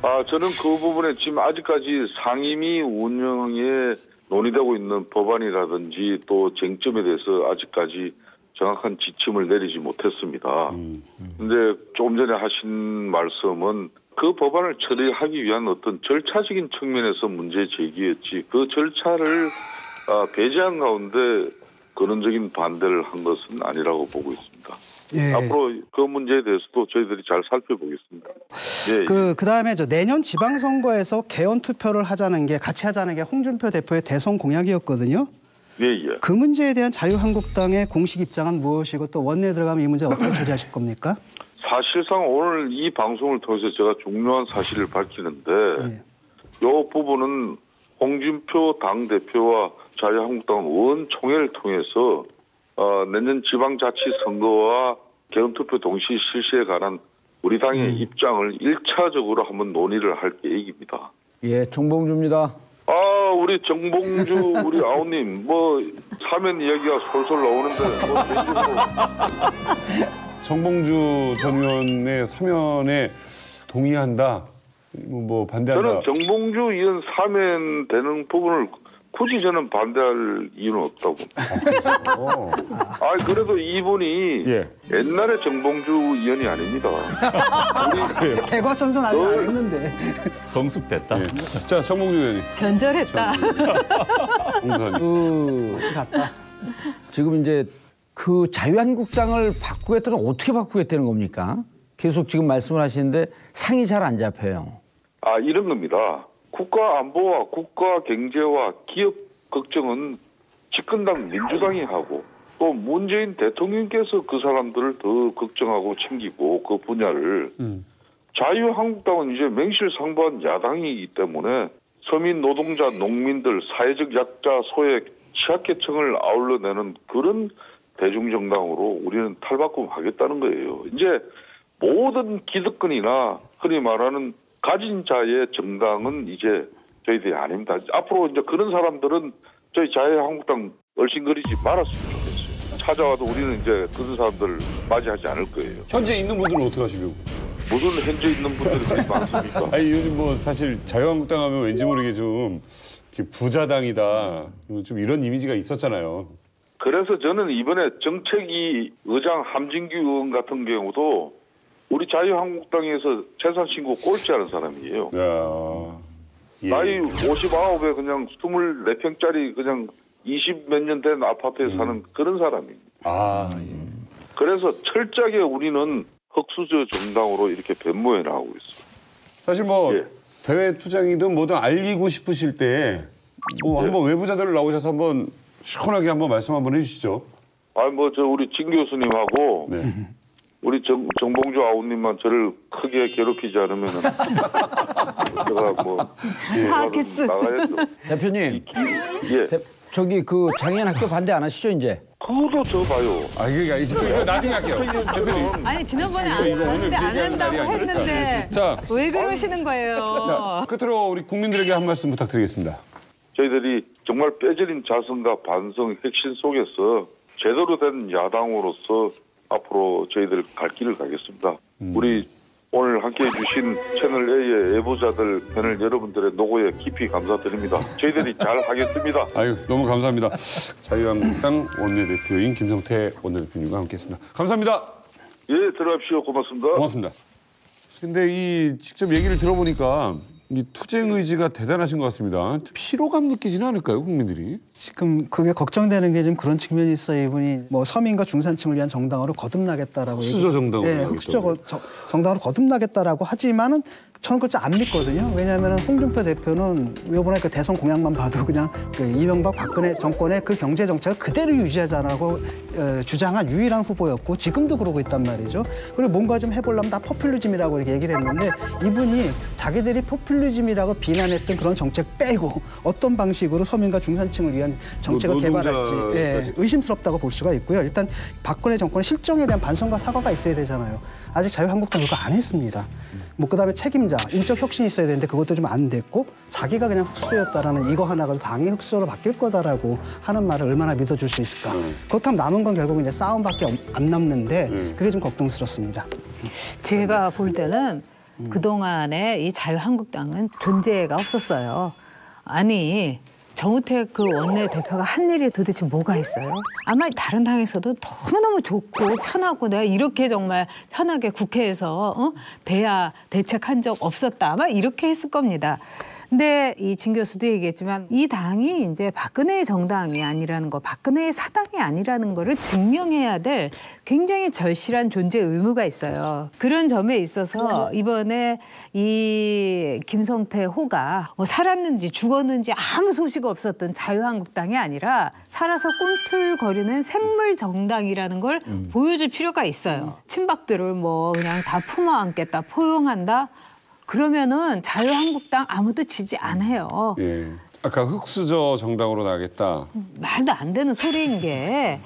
저는 그 부분에 지금 아직까지 상임위 운영에 논의되고 있는 법안이라든지 또 쟁점에 대해서 아직까지 정확한 지침을 내리지 못했습니다. 근데 조금 전에 하신 말씀은 그 법안을 처리하기 위한 어떤 절차적인 측면에서 문제 제기였지 그 절차를 배제한 가운데 근원적인 반대를 한 것은 아니라고 보고 있습니다. 예. 앞으로 그 문제에 대해서도 저희들이 잘 살펴보겠습니다. 예. 그다음에 내년 지방선거에서 개헌 투표를 같이 하자는 게 홍준표 대표의 대선 공약이었거든요. 예. 그 문제에 대한 자유한국당의 공식 입장은 무엇이고 또 원내에 들어가면 이 문제 어떻게 처리하실 겁니까? 사실상 오늘 이 방송을 통해서 제가 중요한 사실을 밝히는데 이 부분은 홍준표 당대표와 자유한국당 의원총회를 통해서 내년 지방자치선거와 개헌투표 동시 실시에 관한 우리 당의 입장을 1차적으로 한번 논의를 할 계획입니다. 예, 정봉주입니다. 우리 정봉주 우리 아우님 사면 이야기가 솔솔 나오는데 정봉주 전 의원의 사면에 동의한다, 반대한다. 저는 정봉주 의원 사면되는 부분을 굳이 저는 반대할 이유는 없다고. 그래도 이분이 옛날에 정봉주 의원이 아닙니다. 개과천선 아직 안 했는데. 성숙됐다. 자, 정봉주 의원님. 견절했다. 같다. 지금 이제 그 자유한국당을 바꾸겠다는 어떻게 바꾸겠다는 겁니까? 계속 지금 말씀을 하시는데 상이 잘 안 잡혀요. 이런 겁니다. 국가 안보와 국가 경제와 기업 걱정은 집권당 민주당이 하고 또 문재인 대통령께서 그 사람들을 더 걱정하고 챙기고 그 분야를 자유한국당은 이제 맹실상부한 야당이기 때문에 서민 노동자 농민들 사회적 약자 소외 취약계층을 아울러내는 그런 대중정당으로 우리는 탈바꿈하겠다는 거예요. 이제 모든 기득권이나 흔히 말하는 가진 자의 정당은 이제 저희들이 아닙니다. 앞으로 이제 그런 사람들은 저희 자유한국당 얼씬거리지 말았으면 좋겠어요. 찾아와도 우리는 이제 그런 사람들을 맞이하지 않을 거예요. 현재 있는 분들은 어떻게 하시려고? 무슨 현재 있는 분들이 그렇게 많습니까? 요즘 사실 자유한국당 하면 왠지 모르게 좀 부자당이다, 좀 이런 이미지가 있었잖아요. 그래서 저는 이번에 정책위 의장 함진규 의원 같은 경우도 우리 자유한국당에서 재산신고 꼴찌하는 사람이에요. 나이 59에 그냥 24평짜리 그냥 20몇 년 된 아파트에 사는 그런 사람입니다. 그래서 철저하게 우리는 흑수저 정당으로 이렇게 변모해 나가고 있어요. 사실 대외 투쟁이든 뭐든 알리고 싶으실 때 한번 외부자들 나오셔서 한번 시원하게 한번 말씀 한번 해주시죠. 우리 진 교수님하고 우리 정봉주 아우님만 저를 크게 괴롭히지 않으면 제가 파악했어. 나가야죠. 대표님, 예. 저기 그 장애인 학교 반대 안 하시죠 이제? 그것도 저 봐요. 이거 나중에 할게요. 대표님. 아니 지난번에 반대 안 한다고 했는데 왜 그러시는 거예요? 자, 끝으로 우리 국민들에게 한 말씀 부탁드리겠습니다. 저희들이 정말 빼저린 자성과 반성 핵심 속에서 제대로 된 야당으로서 앞으로 저희들 갈 길을 가겠습니다. 우리 오늘 함께해 주신 채널A의 예보자들 패널 여러분들의 노고에 깊이 감사드립니다. 저희들이 잘 하겠습니다. 너무 감사합니다. 자유한국당 원내대표인 김성태 원내대표님과 함께했습니다. 감사합니다. 예, 들어가십시오. 고맙습니다. 고맙습니다. 근데 직접 얘기를 들어보니까 이 투쟁 의지가 대단하신 것 같습니다. 피로감 느끼지는 않을까요, 국민들이? 지금 그게 걱정되는 게 지금 그런 측면이 있어요. 이분이 서민과 중산층을 위한 정당으로 거듭나겠다라고. 흑수저 정당으로. 흑수저 정당으로 거듭나겠다라고 하지만은 저는 그거 안 믿거든요. 왜냐하면 홍준표 대표는 이번에 그 대선 공약만 봐도 그냥 그 이명박 박근혜 정권의 그 경제 정책을 그대로 유지하자라고 주장한 유일한 후보였고 지금도 그러고 있단 말이죠. 그리고 뭔가 좀 해보려면 다 포퓰리즘이라고 이렇게 얘기를 했는데 이분이 자기들이 포퓰리즘이라고 비난했던 그런 정책 빼고 어떤 방식으로 서민과 중산층을 위한 정책을 개발할지 의심스럽다고 볼 수가 있고요. 일단 박근혜 정권의 실정에 대한 반성과 사과가 있어야 되잖아요. 아직 자유한국당 그거 안 했습니다. 뭐 그다음에 책임자, 인적 혁신이 있어야 되는데 그것도 좀 안 됐고 자기가 그냥 흑수저였다라는 이거 하나가 당이 흑수저로 바뀔 거다라고 하는 말을 얼마나 믿어줄 수 있을까. 그렇다면 남은 건 결국 이제 싸움밖에 안 남는데 그게 좀 걱정스럽습니다. 제가 볼 때는 그동안에 이 자유한국당은 존재가 없었어요. 아니 정우택 그 원내대표가 한 일이 도대체 뭐가 있어요? 아마 다른 당에서도 너무너무 좋고 편하고 내가 이렇게 정말 편하게 국회에서 대책한 적 없었다. 아마 이렇게 했을 겁니다. 근데 이 진 교수도 얘기했지만 이 당이 이제 박근혜의 정당이 아니라는 거, 박근혜의 사당이 아니라는 거를 증명해야 될 굉장히 절실한 존재 의무가 있어요. 그런 점에 있어서 이번에 이 김성태 호가 뭐 살았는지 죽었는지 아무 소식 없었던 자유한국당이 아니라 살아서 꿈틀거리는 생물 정당이라는 걸 보여줄 필요가 있어요. 친박들을 뭐 그냥 다 품어안겠다, 포용한다. 그러면은 자유한국당 아무도 지지 않아요. 예. 아까 흑수저 정당으로 나가겠다. 말도 안 되는 소리인 게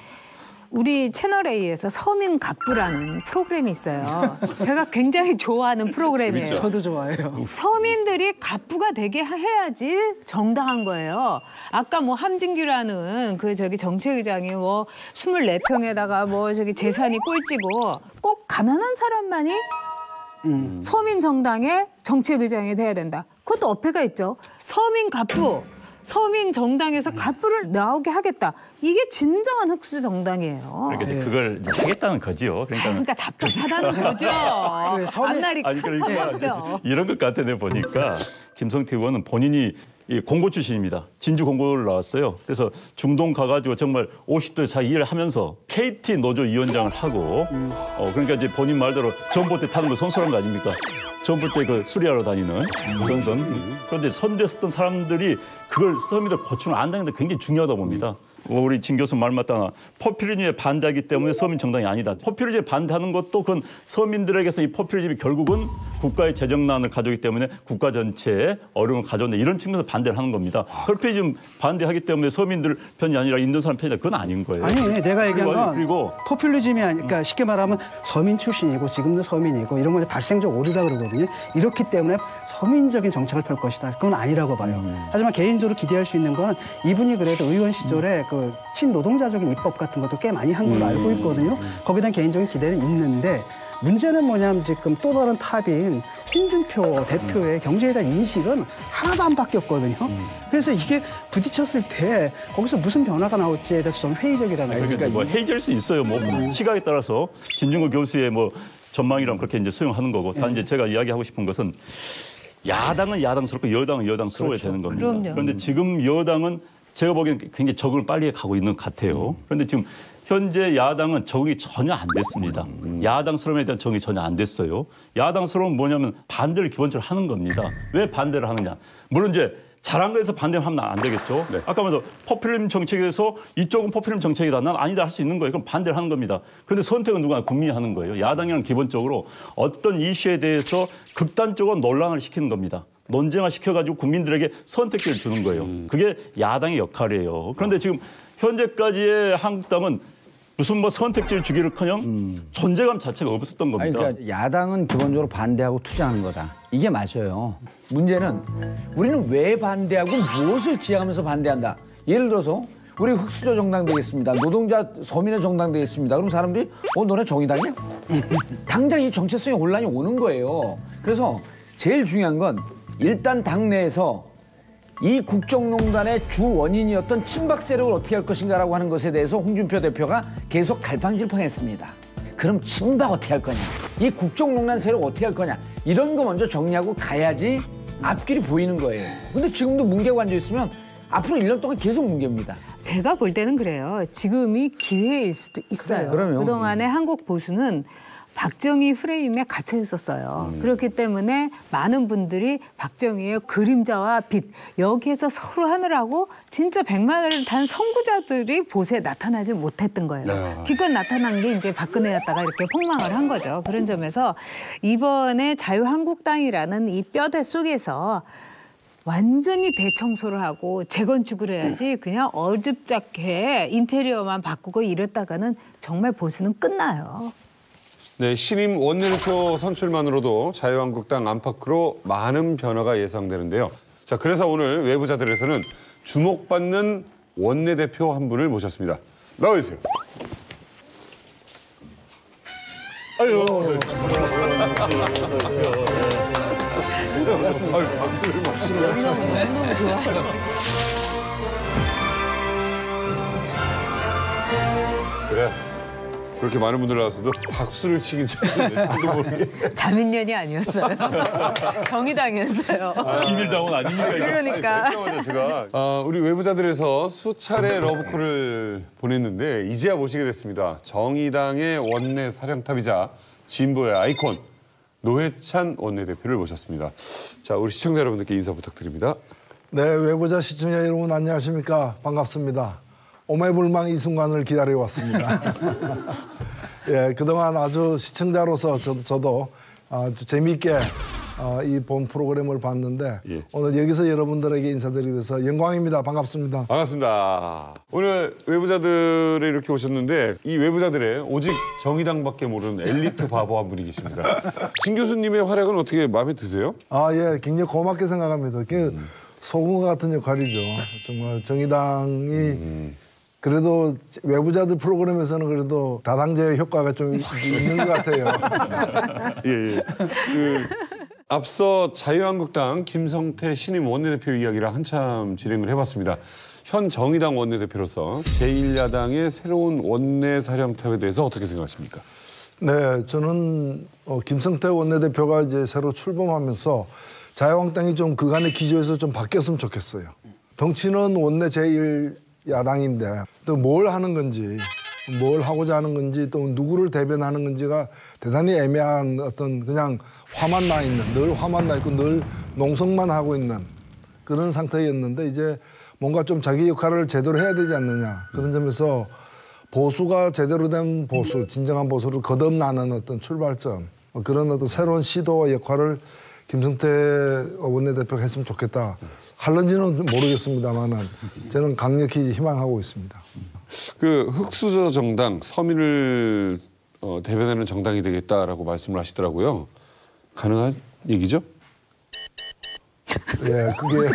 우리 채널A에서 서민 갑부라는 프로그램이 있어요. 제가 굉장히 좋아하는 프로그램이에요. 저도 좋아해요. 서민들이 갑부가 되게 해야지 정당한 거예요. 아까 뭐 함진규라는 그 저기 정책의장이 뭐 24평에다가 뭐 저기 재산이 꼴찌고 꼭 가난한 사람만이 서민 정당의 정책의장이 돼야 된다. 그것도 어폐가 있죠. 서민 갑부, 서민 정당에서 갑부를 나오게 하겠다. 이게 진정한 흑수 정당이에요. 그러니까 이제 그걸 이제 하겠다는 거지요. 그러니까 답답하다는 거죠. 앞날이 캄캄하고요. 이런 것 같아 내 보니까 김성태 의원은 본인이 이 공고 출신입니다. 진주 공고를 나왔어요. 그래서 중동 가가지고 정말 50도에 자기 일을 하면서 KT 노조 위원장을 하고 그러니까 이제 본인 말대로 전봇대 타는 거 선수란 거 아닙니까? 전봇대 그 수리하러 다니는 전선. 그런데 선두했었던 사람들이 그걸 서민들 고충을 안다는 게 굉장히 중요하다고 봅니다. 우리 진 교수 말 맞다나 포퓰리즘에 반대하기 때문에 서민 정당이 아니다. 포퓰리즘에 반대하는 것도 그건 서민들에게서 이 포퓰리즘이 결국은 국가의 재정난을 가져오기 때문에 국가 전체에 어려움을 가져온다. 이런 측면에서 반대를 하는 겁니다. 포퓰리즘 반대하기 때문에 서민들 편이 아니라 있는 사람 편이다. 그건 아닌 거예요. 아니 내가 얘기한 건 그리고 포퓰리즘이 아니니까 쉽게 말하면 서민 출신이고 지금도 서민이고 이런 건 발생적 오류라 그러거든요. 이렇기 때문에 서민적인 정책을 펼 것이다. 그건 아니라고 봐요. 하지만 개인적으로 기대할 수 있는 건 이분이 그래도 의원 시절에 그 친노동자적인 입법 같은 것도 꽤 많이 한 걸로 알고 있거든요. 거기에 대한 개인적인 기대는 있는데 문제는 뭐냐면 지금 또 다른 탑인 홍준표 대표의 경제에 대한 인식은 하나도 안 바뀌었거든요. 그래서 이게 부딪혔을 때 거기서 무슨 변화가 나올지에 대해서 좀 회의적이라는 거예요. 그러니까 뭐 회의될 수 있어요. 뭐 시각에 따라서 진중권 교수의 뭐 전망이랑 그렇게 이제 수용하는 거고. 단 이제 제가 이야기하고 싶은 것은 야당은 야당스럽고 여당은 여당스러워야 되는 겁니다. 그럼요. 그런데 지금 여당은 제가 보기엔 굉장히 적응을 빨리 가고 있는 것 같아요. 그런데 지금 현재 야당은 적응이 전혀 안 됐습니다. 야당스러움에 대한 적응이 전혀 안 됐어요. 야당스러움은 뭐냐면 반대를 기본적으로 하는 겁니다. 왜 반대를 하느냐. 물론 이제 잘한 거에서 반대하면 안 되겠죠. 네. 아까 말해서 포퓰리즘 정책에서 이쪽은 포퓰리즘 정책이다. 난 아니다 할 수 있는 거예요. 그럼 반대를 하는 겁니다. 그런데 선택은 누가 국민이 하는 거예요. 야당이란 기본적으로 어떤 이슈에 대해서 극단적으로 논란을 시키는 겁니다. 논쟁화 시켜가지고 국민들에게 선택권을 주는 거예요. 그게 야당의 역할이에요. 그런데 지금 현재까지의 한국당은 무슨 뭐 선택지를 주기를커녕 존재감 자체가 없었던 겁니다. 아니, 그러니까 야당은 기본적으로 반대하고 투쟁하는 거다. 이게 맞아요. 문제는 우리는 왜 반대하고 무엇을 지향하면서 반대한다. 예를 들어서 우리 흑수저 정당 되겠습니다. 노동자 서민의 정당 되겠습니다. 그럼 사람들이 너네 정의당이야? 당장이 정체성의 혼란이 오는 거예요. 그래서 제일 중요한 건 일단 당내에서 이 국정농단의 주 원인이었던 친박 세력을 어떻게 할 것인가라고 하는 것에 대해서 홍준표 대표가 계속 갈팡질팡했습니다. 그럼 친박 어떻게 할 거냐? 이 국정농단 세력 어떻게 할 거냐? 이런 거 먼저 정리하고 가야지 앞길이 보이는 거예요. 근데 지금도 뭉개고 앉아 있으면 앞으로 1년 동안 계속 뭉개입니다. 제가 볼 때는 그래요. 지금이 기회일 수도 있어요. 그럼요. 그동안에 한국 보수는 박정희 프레임에 갇혀 있었어요. 그렇기 때문에 많은 분들이 박정희의 그림자와 빛 여기에서 서로 하느라고 진짜 백마를 탄 선구자들이 보수에 나타나지 못했던 거예요. 네. 기껏 나타난 게 이제 박근혜였다가 이렇게 폭망을 한 거죠. 그런 점에서 이번에 자유한국당이라는 이 뼈대 속에서 완전히 대청소를 하고 재건축을 해야지 그냥 어줍잖게 인테리어만 바꾸고 이랬다가는 정말 보수는 끝나요. 네, 신임 원내대표 선출만으로도 자유한국당 안팎으로 많은 변화가 예상되는데요. 자, 그래서 오늘 외부자들에서는 주목받는 원내대표 한 분을 모셨습니다. 나와주세요. 아유, 박수를 너무너무 좋아. 그래. 그렇게 많은 분들 나왔어도 박수를 치긴 쳤는데 저도 모르게. 자민련이 아니었어요. 정의당이었어요. 비밀당원 아닙니까? 이거? 그러니까. 뵙자마자 제가 우리 외부자들에서 수차례 러브콜을 보냈는데 이제야 모시게 됐습니다. 정의당의 원내 사령탑이자 진보의 아이콘 노회찬 원내대표를 모셨습니다. 자, 우리 시청자 여러분들께 인사 부탁드립니다. 네, 외부자 시청자 여러분 안녕하십니까? 반갑습니다. 오매불망 이 순간을 기다려왔습니다. 예, 그동안 아주 시청자로서 저도 아주 재미있게 이 본 프로그램을 봤는데 예. 오늘 여기서 여러분들에게 인사드리게 돼서 영광입니다. 반갑습니다. 반갑습니다. 오늘 외부자들에 이렇게 오셨는데 이 외부자들의 오직 정의당밖에 모르는 엘리트 바보 한 분이 계십니다. 진 교수님의 활약은 어떻게 마음에 드세요? 예, 굉장히 고맙게 생각합니다. 소금 같은 역할이죠. 정말 정의당이 그래도 외부자들 프로그램에서는 그래도 다당제 효과가 좀 있는 것 같아요. 예. 앞서 자유한국당 김성태 신임 원내대표 이야기를 한참 진행을 해봤습니다. 현 정의당 원내대표로서 제1야당의 새로운 원내사령탑에 대해서 어떻게 생각하십니까? 네, 저는 김성태 원내대표가 이제 새로 출범하면서 자유한국당이 좀 그간의 기조에서 좀 바뀌었으면 좋겠어요. 덩치는 원내 제1야당인데 또 뭘 하는 건지, 뭘 하고자 하는 건지, 또 누구를 대변하는 건지가 대단히 애매한 어떤 그냥 화만 나 있는, 늘 화만 나 있고 늘 농성만 하고 있는 그런 상태였는데 이제 뭔가 좀 자기 역할을 제대로 해야 되지 않느냐. 그런 점에서 보수가 제대로 된 보수, 진정한 보수를 거듭나는 어떤 출발점, 그런 어떤 새로운 시도와 역할을 김성태 원내대표가 했으면 좋겠다. 할런지는 모르겠습니다만은 저는 강력히 희망하고 있습니다. 그 흑수저 정당, 서민을 대변하는 정당이 되겠다라고 말씀을 하시더라고요. 가능한 얘기죠? 예, 그게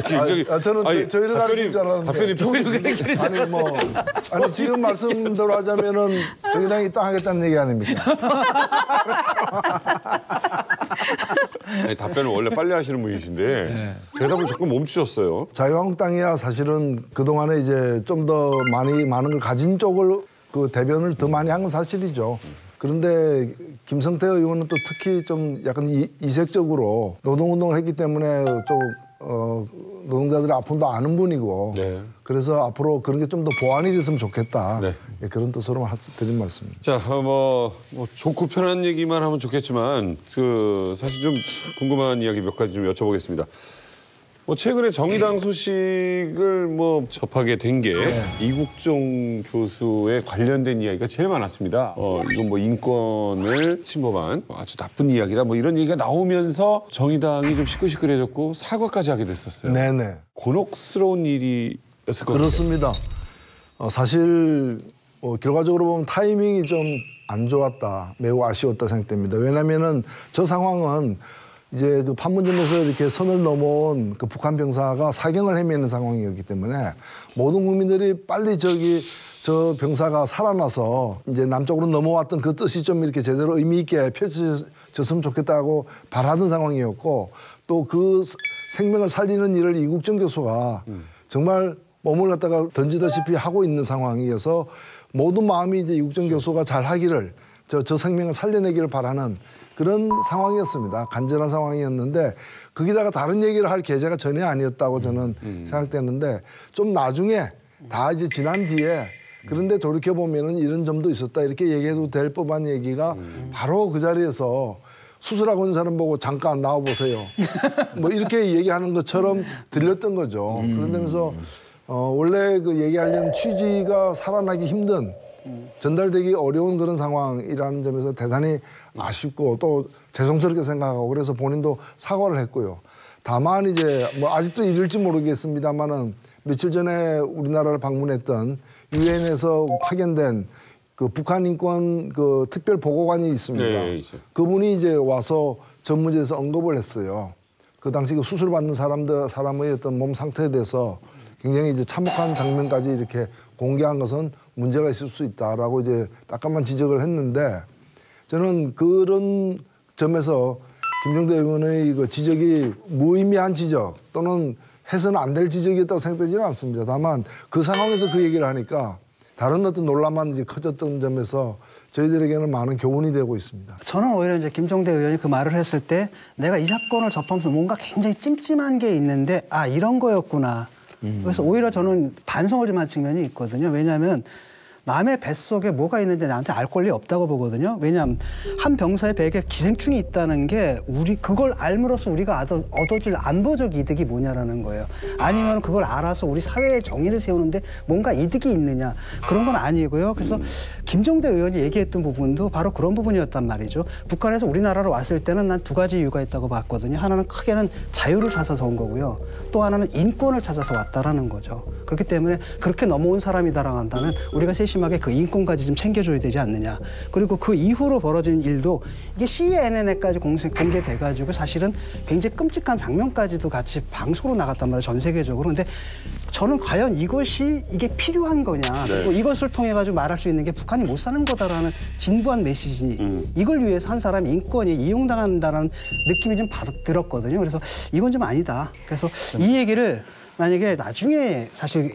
굉장히 저는 저희를 알릴 줄 알았는데 답변이 평소에 아니 지금 말씀대로 하자면은 정의당이 딱 하겠다는 얘기 아닙니까? 아니, 답변을 원래 빨리 하시는 분이신데 대답을 자꾸 멈추셨어요. 자유한국당이야 사실은 그 동안에 이제 좀 더 많은 걸 가진 쪽을 그 대변을 더 많이 한 건 사실이죠. 그런데 김성태 의원은 또 특히 좀 약간 이색적으로 노동운동을 했기 때문에 좀 노동자들의 아픔도 아는 분이고 네. 그래서 앞으로 그런 게 좀 더 보완이 됐으면 좋겠다. 네. 예, 그런 뜻으로 드린 말씀입니다. 자, 뭐 좋고 편한 얘기만 하면 좋겠지만 사실 좀 궁금한 이야기 몇 가지 좀 여쭤보겠습니다. 최근에 정의당 소식을 접하게 된 게 이국종 교수에 관련된 이야기가 제일 많았습니다. 이건 인권을 침범한 아주 나쁜 이야기다 이런 얘기가 나오면서 정의당이 좀 시끌시끌해졌고 사과까지 하게 됐었어요. 네네. 곤혹스러운 일이었을 것 같아요. 그렇습니다. 사실 결과적으로 보면 타이밍이 좀 안 좋았다, 매우 아쉬웠다 생각됩니다. 왜냐하면은 저 상황은 이제 그 판문점에서 이렇게 선을 넘어온 그 북한 병사가 사경을 헤매는 상황이었기 때문에 모든 국민들이 빨리 저 병사가 살아나서 이제 남쪽으로 넘어왔던 그 뜻이 좀 이렇게 제대로 의미 있게 펼쳐졌으면 좋겠다고 바라던 상황이었고 또 그 생명을 살리는 일을 이국정 교수가 정말 몸을 갖다가 던지다시피 하고 있는 상황이어서 모든 마음이 이제 이국정 교수가 잘 하기를 저 생명을 살려내기를 바라는 그런 상황이었습니다. 간절한 상황이었는데 거기다가 다른 얘기를 할 계제가 전혀 아니었다고 저는 생각되는데 좀 나중에 다 이제 지난 뒤에 그런데 돌이켜 보면은 이런 점도 있었다 이렇게 얘기해도 될 법한 얘기가 바로 그 자리에서 수술하고 있는 사람 보고 잠깐 나와 보세요. 뭐 이렇게 얘기하는 것처럼 들렸던 거죠. 그런 점에서 원래 그 얘기하려는 취지가 살아나기 힘든 전달되기 어려운 그런 상황이라는 점에서 대단히 아쉽고 또 죄송스럽게 생각하고 그래서 본인도 사과를 했고요. 다만 이제 뭐 아직도 이럴지 모르겠습니다만은 며칠 전에 우리나라를 방문했던 유엔에서 파견된 그 북한 인권 그 특별 보고관이 있습니다. 네, 그분이 이제 와서 전 문제에서 언급을 했어요. 그 당시 그 수술 받는 사람의 어떤 몸 상태에 대해서 굉장히 이제 참혹한 장면까지 이렇게 공개한 것은 문제가 있을 수 있다라고 이제 약간만 지적을 했는데 저는 그런 점에서 김종대 의원의 그 지적이 무의미한 지적 또는 해서는 안 될 지적이었다고 생각되지는 않습니다. 다만 그 상황에서 그 얘기를 하니까 다른 어떤 논란만 이제 커졌던 점에서 저희들에게는 많은 교훈이 되고 있습니다. 저는 오히려 이제 김종대 의원이 그 말을 했을 때 내가 이 사건을 접하면서 뭔가 굉장히 찜찜한 게 있는데 아 이런 거였구나. 그래서 오히려 저는 반성을 좀 한 측면이 있거든요. 왜냐하면 남의 뱃속에 뭐가 있는지 나한테 알 권리 없다고 보거든요. 왜냐하면 한 병사의 배에 기생충이 있다는 게 그걸 알므로써 우리가 얻어질 안보적 이득이 뭐냐라는 거예요. 아니면 그걸 알아서 우리 사회의 정의를 세우는데 뭔가 이득이 있느냐. 그런 건 아니고요. 그래서 김종대 의원이 얘기했던 부분도 바로 그런 부분이었단 말이죠. 북한에서 우리나라로 왔을 때는 난 두 가지 이유가 있다고 봤거든요. 하나는 크게는 자유를 찾아서 온 거고요. 또 하나는 인권을 찾아서 왔다라는 거죠. 그렇기 때문에 그렇게 넘어온 사람이다라고 한다면 우리가 심하게 그 인권까지 좀 챙겨줘야 되지 않느냐. 그리고 그 이후로 벌어진 일도 이게 CNN에까지 공개돼가지고 사실은 굉장히 끔찍한 장면까지도 같이 방송으로 나갔단 말이에요. 전 세계적으로. 근데 저는 과연 이게 필요한 거냐. 그리고 이것을 통해 가지고 말할 수 있는 게 북한이 못 사는 거다라는 진부한 메시지. 이걸 위해서 한 사람이 인권이 이용당한다는 느낌이 좀 들었거든요. 그래서 이건 좀 아니다. 그래서 이 얘기를 만약에 나중에 사실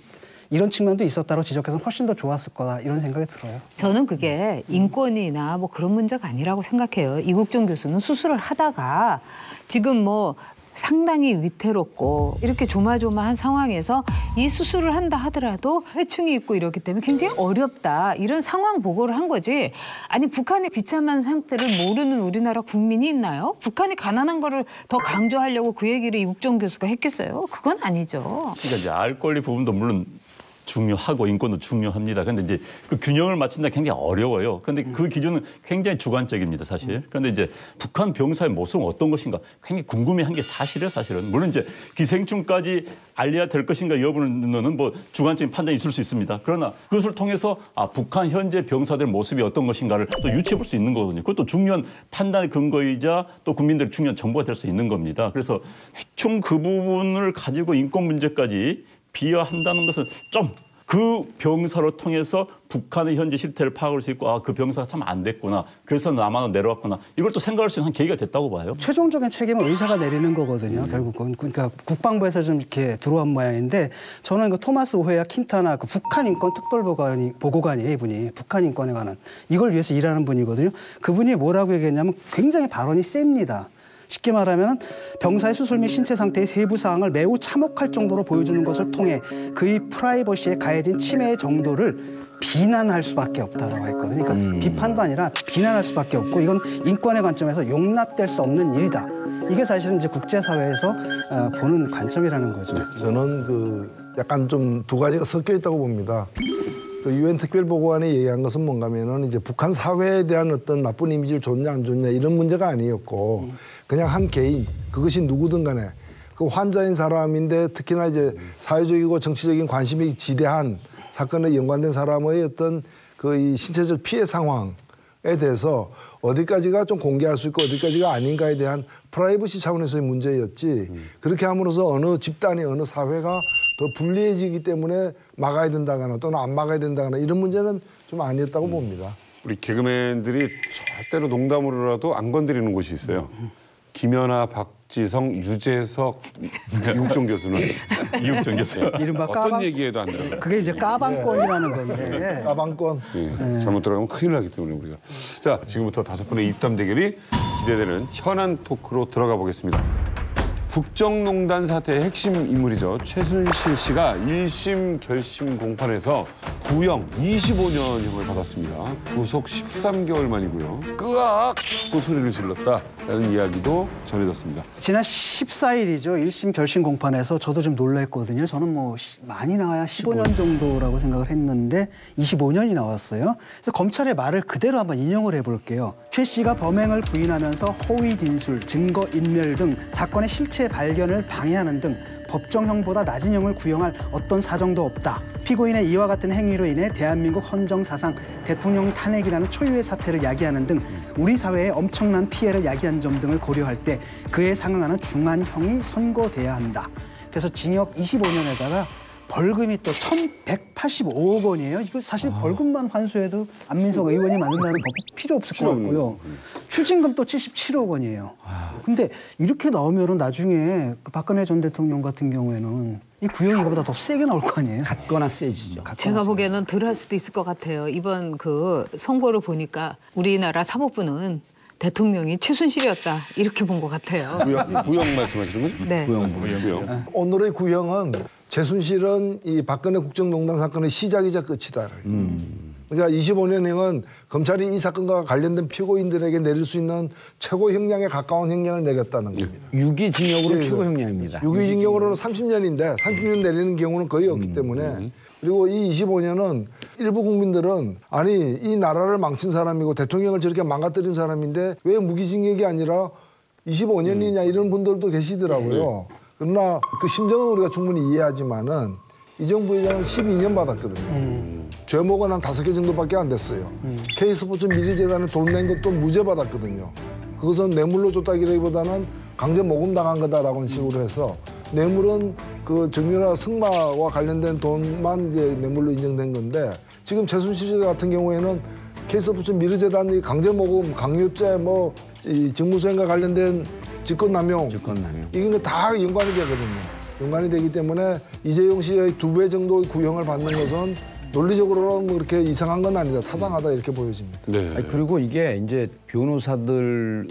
이런 측면도 있었다고 지적해서 훨씬 더 좋았을 거다 이런 생각이 들어요. 저는 그게 인권이나 뭐 그런 문제가 아니라고 생각해요. 이국종 교수는 수술을 하다가 지금 뭐 상당히 위태롭고 이렇게 조마조마한 상황에서 이 수술을 한다 하더라도 해충이 있고 이렇기 때문에 굉장히 어렵다. 이런 상황 보고를 한 거지. 아니 북한의 비참한 상태를 모르는 우리나라 국민이 있나요? 북한이 가난한 거를 더 강조하려고 그 얘기를 이국종 교수가 했겠어요? 그건 아니죠. 그러니까 이제 알 권리 부분도 물론 중요하고 인권도 중요합니다. 그런데 이제 그 균형을 맞춘다 굉장히 어려워요. 그런데 그 기준은 굉장히 주관적입니다, 사실. 그런데 이제 북한 병사의 모습은 어떤 것인가 굉장히 궁금해한 게 사실이에요, 사실은. 물론 이제 기생충까지 알려야 될 것인가 여부는 뭐 주관적인 판단이 있을 수 있습니다. 그러나 그것을 통해서 북한 현재 병사들 모습이 어떤 것인가를 또 유추해 볼 수 있는 거거든요. 그것도 중요한 판단의 근거이자 또 국민들의 중요한 정보가 될 수 있는 겁니다. 그래서 해충 그 부분을 가지고 인권 문제까지 비하한다는 것은 좀 그 병사로 통해서 북한의 현재 실태를 파악할 수 있고 그 병사가 참 안 됐구나. 그래서 남한으로 내려왔구나. 이걸 또 생각할 수 있는 한 계기가 됐다고 봐요. 최종적인 책임은 의사가 내리는 거거든요. 결국은. 그러니까 국방부에서 좀 이렇게 들어온 모양인데 저는 그 토마스 오헤야 킨타나 그 북한 인권 특별 보고관이에요. 이분이. 북한 인권에 관한. 이걸 위해서 일하는 분이거든요. 그분이 뭐라고 얘기했냐면 굉장히 발언이 셉니다. 쉽게 말하면 병사의 수술 및 신체 상태의 세부 사항을 매우 참혹할 정도로 보여주는 것을 통해 그의 프라이버시에 가해진 침해의 정도를 비난할 수밖에 없다라고 했거든요. 그러니까 비판도 아니라 비난할 수밖에 없고 이건 인권의 관점에서 용납될 수 없는 일이다. 이게 사실은 이제 국제사회에서 보는 관점이라는 거죠. 저는 그 약간 좀 두 가지가 섞여 있다고 봅니다. 그 유엔 특별보고관이 얘기한 것은 뭔가면은 이제 북한 사회에 대한 어떤 나쁜 이미지를 줬냐 안 줬냐 이런 문제가 아니었고 그냥 한 개인 그것이 누구든 간에 그 환자인 사람인데 특히나 이제 사회적이고 정치적인 관심이 지대한 사건에 연관된 사람의 어떤 그 이 신체적 피해 상황에 대해서 어디까지가 좀 공개할 수 있고 어디까지가 아닌가에 대한 프라이버시 차원에서의 문제였지 그렇게 함으로써 어느 집단이 어느 사회가 더 불리해지기 때문에 막아야 된다거나 또는 안 막아야 된다거나 이런 문제는 좀 아니었다고 봅니다. 우리 개그맨들이 절대로 농담으로라도 안 건드리는 곳이 있어요. 김연아, 박지성, 유재석, 이국종 교수는 이국종 교수. 이른바 어떤 얘기에도 안 들어요. 그게 이제 까방권이라는 건데. 까방권. 예, 잘못 들어가면 큰일 나기 때문에 우리가. 자, 지금부터 5분의 입담 대결이 기대되는 현안 토크로 들어가 보겠습니다. 국정농단 사태의 핵심 인물이죠. 최순실 씨가 1심 결심 공판에서 구형 25년형을 받았습니다. 구속 13개월 만이고요. 끄악! 고 소리를 질렀다라는 이야기도 전해졌습니다. 지난 14일이죠. 1심 결심 공판에서 저도 좀 놀랐거든요. 저는 뭐 많이 나와야 15년 정도라고 생각을 했는데 25년이 나왔어요. 그래서 검찰의 말을 그대로 한번 인용을 해볼게요. 최 씨가 범행을 부인하면서 허위 진술, 증거 인멸 등 사건의 실체 발견을 방해하는 등 법정형보다 낮은 형을 구형할 어떤 사정도 없다. 피고인의 이와 같은 행위로 인해 대한민국 헌정사상 대통령 탄핵이라는 초유의 사태를 야기하는 등 우리 사회에 엄청난 피해를 야기한 점 등을 고려할 때 그에 상응하는 중한형이 선고돼야 한다. 그래서 징역 25년에다가 벌금이 또 1,185억 원이에요. 이거 사실 벌금만 환수해도 안민석 의원이 만든다는 법이 필요 없을 것 같고요. 추징금 또 77억 원이에요. 근데 이렇게 나오면은 나중에 그 박근혜 전 대통령 같은 경우에는 이 구형이 이거보다 더 세게 나올 거 아니에요? 같거나 세지죠. 제가 보기에는 덜 할 수도 있을 것 같아요. 이번 그 선고를 보니까 우리나라 사법부는 대통령이 최순실이었다 이렇게 본 것 같아요. 구형 말씀하시는 거죠? 네. 구형. 오늘의 구형은 최순실은 이 박근혜 국정농단 사건의 시작이자 끝이다. 그러니까 25년형은 검찰이 이 사건과 관련된 피고인들에게 내릴 수 있는 최고 형량에 가까운 형량을 내렸다는 겁니다. 유기징역으로 최고 형량입니다. 유기징역으로는 30년인데 30년 내리는 경우는 거의 없기 때문에 그리고 이 25년은 일부 국민들은 아니 이 나라를 망친 사람이고 대통령을 저렇게 망가뜨린 사람인데 왜 무기징역이 아니라 25년이냐 이런 분들도 계시더라고요. 그러나 그 심정은 우리가 충분히 이해하지만은 이정부 회장은 12년 받았거든요. 죄목은 한 5개 정도밖에 안 됐어요. K스포츠 미래재단에 돈 낸 것도 무죄 받았거든요. 그것은 뇌물로 줬다기보다는 강제 모금당한 거다라고 식으로 해서 뇌물은 그 정유라 승마와 관련된 돈만 이제 뇌물로 인정된 건데 지금 최순실 같은 경우에는 K스포츠 미래재단이 강제 모금, 강요죄, 뭐 이 직무수행과 관련된 직권남용 이게 다 연관이 되거든요. 연관이 되기 때문에 이재용 씨의 2배 정도의 구형을 받는 것은 논리적으로는 뭐 그렇게 이상한 건 아니다. 타당하다 이렇게 보여집니다. 네. 아니, 그리고 이게 이제 변호사들은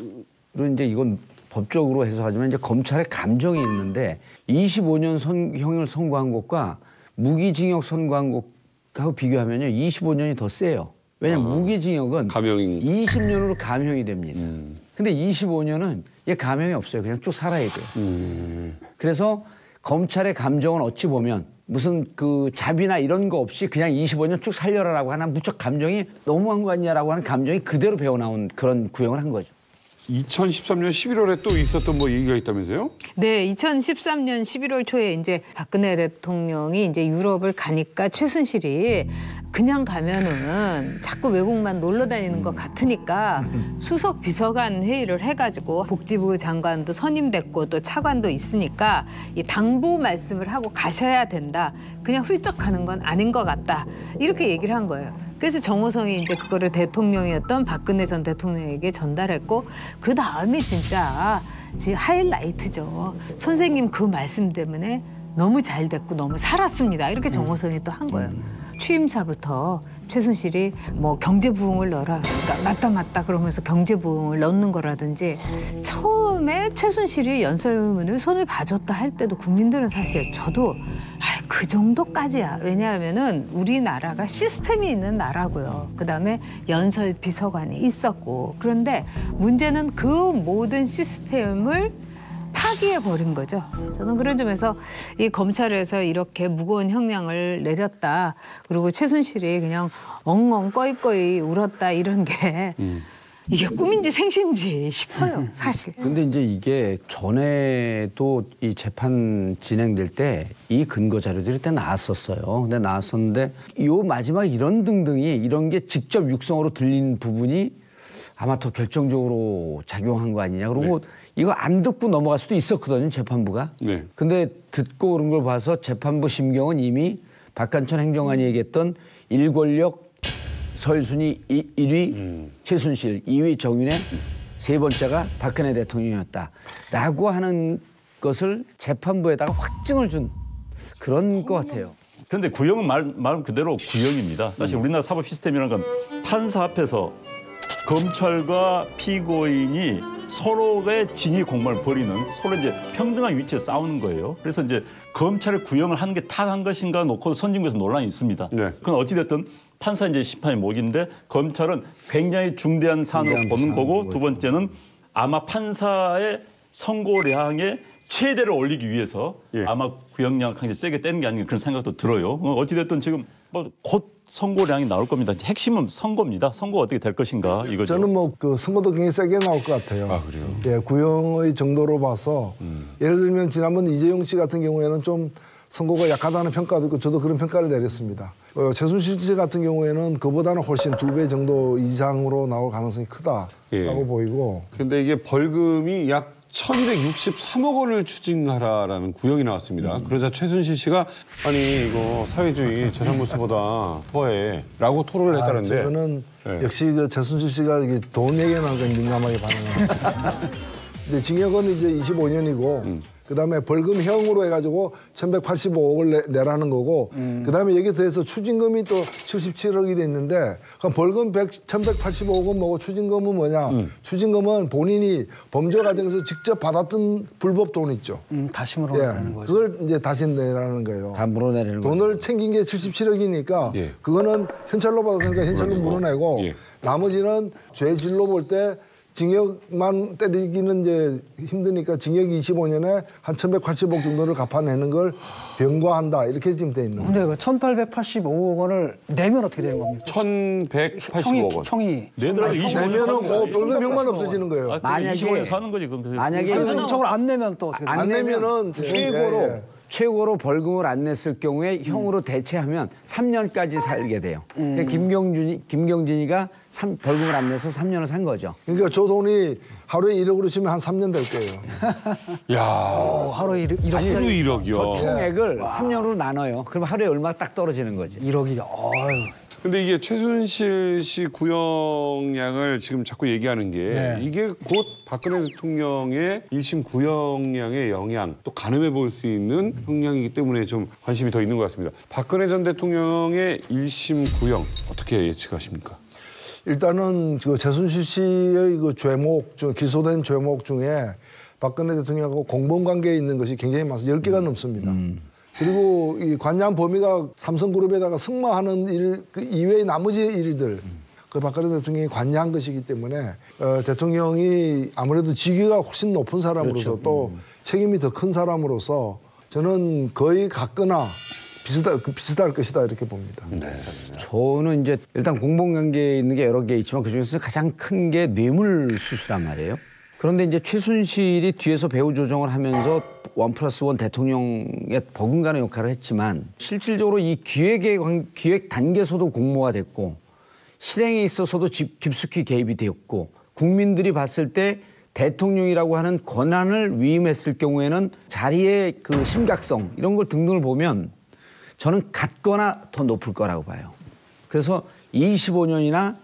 이제 이건 법적으로 해석하지만 이제 검찰의 감정이 있는데 25년 형을 선고한 것과 무기징역 선고한 것하고 비교하면요 25년이 더 세요. 왜냐하면 무기징역은 감형이 20년으로 감형이 됩니다. 근데 25년은 얘 감형이 없어요. 그냥 쭉 살아야 돼요. 그래서 검찰의 감정은 어찌 보면 무슨 그 자비나 이런 거 없이 그냥 25년 쭉 살려라라고 하는 무척 감정이 너무한 거 아니냐라고 하는 감정이 그대로 배어나온 그런 구형을 한 거죠. 2013년 11월에 또 있었던 뭐 얘기가 있다면서요? 네, 2013년 11월 초에 이제 박근혜 대통령이 이제 유럽을 가니까 최순실이 그냥 가면은 자꾸 외국만 놀러 다니는 것 같으니까 수석 비서관 회의를 해가지고 복지부 장관도 선임됐고 또 차관도 있으니까 이 당부 말씀을 하고 가셔야 된다. 그냥 훌쩍 가는 건 아닌 것 같다. 이렇게 얘기를 한 거예요. 그래서 정호성이 이제 그거를 대통령이었던 박근혜 전 대통령에게 전달했고 그 다음이 진짜 하이라이트죠. 선생님 그 말씀 때문에 너무 잘 됐고 너무 살았습니다. 이렇게 정호성이 또 한 거예요. 취임사부터 최순실이 뭐 경제 부흥을 넣어라. 그러니까 맞다 그러면서 경제 부흥을 넣는 거라든지 처음에 최순실이 연설문을 손을 봐줬다 할 때도 국민들은 사실 저도 그 정도까지야. 왜냐하면은 우리나라가 시스템이 있는 나라고요. 그다음에 연설 비서관이 있었고 그런데 문제는 그 모든 시스템을 파기해버린 거죠. 저는 그런 점에서 이 검찰에서 이렇게 무거운 형량을 내렸다. 그리고 최순실이 그냥 엉엉 꺼이꺼이 울었다 이런 게 이게 꿈인지 생신지 싶어요, 사실. 근데 이제 이게 전에도 이 재판 진행될 때 이 근거 자료들이 때 나왔었어요. 근데 나왔었는데 요 마지막 이런 등등이 이런 게 직접 육성으로 들린 부분이 아마 더 결정적으로 작용한 거 아니냐. 그리고 이거 안 듣고 넘어갈 수도 있었거든요, 재판부가. 네. 근데 듣고 그런 걸 봐서 재판부 심경은 이미 박한천 행정관이 얘기했던 일권력 서울순위 1위 최순실, 2위 정윤회, 세 번째가 박근혜 대통령이었다라고 하는 것을 재판부에다가 확증을 준 그런 것 같아요. 그런데 구형은 말 그대로 구형입니다. 사실 우리나라 사법 시스템이라는 건 판사 앞에서 검찰과 피고인이 서로의 진위 공방을 벌이는 서로 이제 평등한 위치에 싸우는 거예요. 그래서 이제 검찰의 구형을 하는 게 타당한 것인가 놓고 선진국에서 논란이 있습니다. 네. 그건 어찌됐든 판사 이제 심판이 목인데 검찰은 굉장히 중대한 사안으로 보는 거고 두 번째는 아마 판사의 선고량의 최대를 올리기 위해서 예. 아마 구형량을 굉장히 세게 떼는 게 아닌가 그런 생각도 들어요. 어찌됐든 지금 뭐 곧 선고량이 나올 겁니다. 핵심은 선고입니다. 선고가 어떻게 될 것인가 이거죠. 저는 뭐 그 선고도 굉장히 세게 나올 것 같아요. 아, 그래요? 예, 구형의 정도로 봐서 예를 들면 지난번 이재용 씨 같은 경우에는 좀 선고가 약하다는 평가도 있고 저도 그런 평가를 내렸습니다. 최순실 씨 같은 경우에는 그보다는 훨씬 2배 정도 이상으로 나올 가능성이 크다라고 예. 보이고. 근데 이게 벌금이 약 1,263억 원을 추징하라라는 구형이 나왔습니다. 그러자 최순실 씨가 아니 이거 사회주의 재산무수보다 더해라고 토론을 했다는데. 저는 네. 역시 그 최순실 씨가 이게 돈 얘기 나오니까 민감하게 반응합니다. 근데 징역은 이제 25년이고 그다음에 벌금형으로 해가지고 1,185억을 내라는 거고 그다음에 여기에 더해서 추징금이 또 77억이 돼 있는데 그럼 벌금 1,185억은 뭐고 추징금은 뭐냐? 추징금은 본인이 범죄 과정에서 직접 받았던 불법 돈 있죠. 다시 물어내는 거죠. 그걸 이제 다시 내라는 거예요. 다 물어내는 거죠. 돈을 챙긴 게 77억이니까 예. 그거는 현찰로 받았으니까 현찰로 물어내고 예. 나머지는 죄질로 볼 때 징역만 때리기는 이제 힘드니까 징역 25년에 한 1,180억 정도를 갚아내는 걸 병과한다 이렇게 지금 돼 있는 거예요. 근데 그 1,885억 원을 내면 어떻게 되는 겁니까? 1,185억 원. 형이 내더라도 25년 내면은 그 벌금형만 없어지는 거예요. 아, 만약에- 25년 사는 거지. 그건 만약에 아니, 저걸 안 내면 또 어떻게 돼요? 안 내면은 최고로 예, 예. 최고로 벌금을 안 냈을 경우에 형으로 대체하면 3년까지 살게 돼요. 그러니까 김경진이가 벌금을 안 내서 3년을 산 거죠. 그러니까 저 돈이 하루에 1억으로 치면 한 3년 될 거예요. 야, 하루에 1억 하루 1억이요. 총액을 3년으로 나눠요. 그럼 하루에 얼마 딱 떨어지는 거지. 1억이요. 근데 이게 최순실 씨 구형량을 지금 자꾸 얘기하는 게 네. 이게 곧 박근혜 대통령의 1심 구형량의 영향 또 가늠해 볼 수 있는 형량이기 때문에 좀 관심이 더 있는 것 같습니다. 박근혜 전 대통령의 1심 구형 어떻게 예측하십니까? 일단은 그 최순실 씨의 그 죄목 중 기소된 죄목 중에 박근혜 대통령하고 공범 관계에 있는 것이 굉장히 많습니다. 10개가 넘습니다. 그리고 이 관여한 범위가 삼성그룹에다가 승마하는 일 그 이외의 나머지 일들 그 박근혜 대통령이 관여한 것이기 때문에 대통령이 아무래도 직위가 훨씬 높은 사람으로서 또 책임이 더 큰 사람으로서 저는 거의 같거나 비슷할 것이다 이렇게 봅니다. 저는 이제 일단 공범관계에 있는 게 여러 개 있지만 그중에서 가장 큰 게 뇌물 수수란 말이에요. 그런데 이제 최순실이 뒤에서 배후 조정을 하면서 1+1 대통령의 버금가는 역할을 했지만 실질적으로 이 기획 단계에서도 공모가 됐고 실행에 있어서도 깊숙이 개입이 되었고 국민들이 봤을 때 대통령이라고 하는 권한을 위임했을 경우에는 자리의 그 심각성 이런 걸 등등을 보면 저는 같거나 더 높을 거라고 봐요. 그래서 25년이나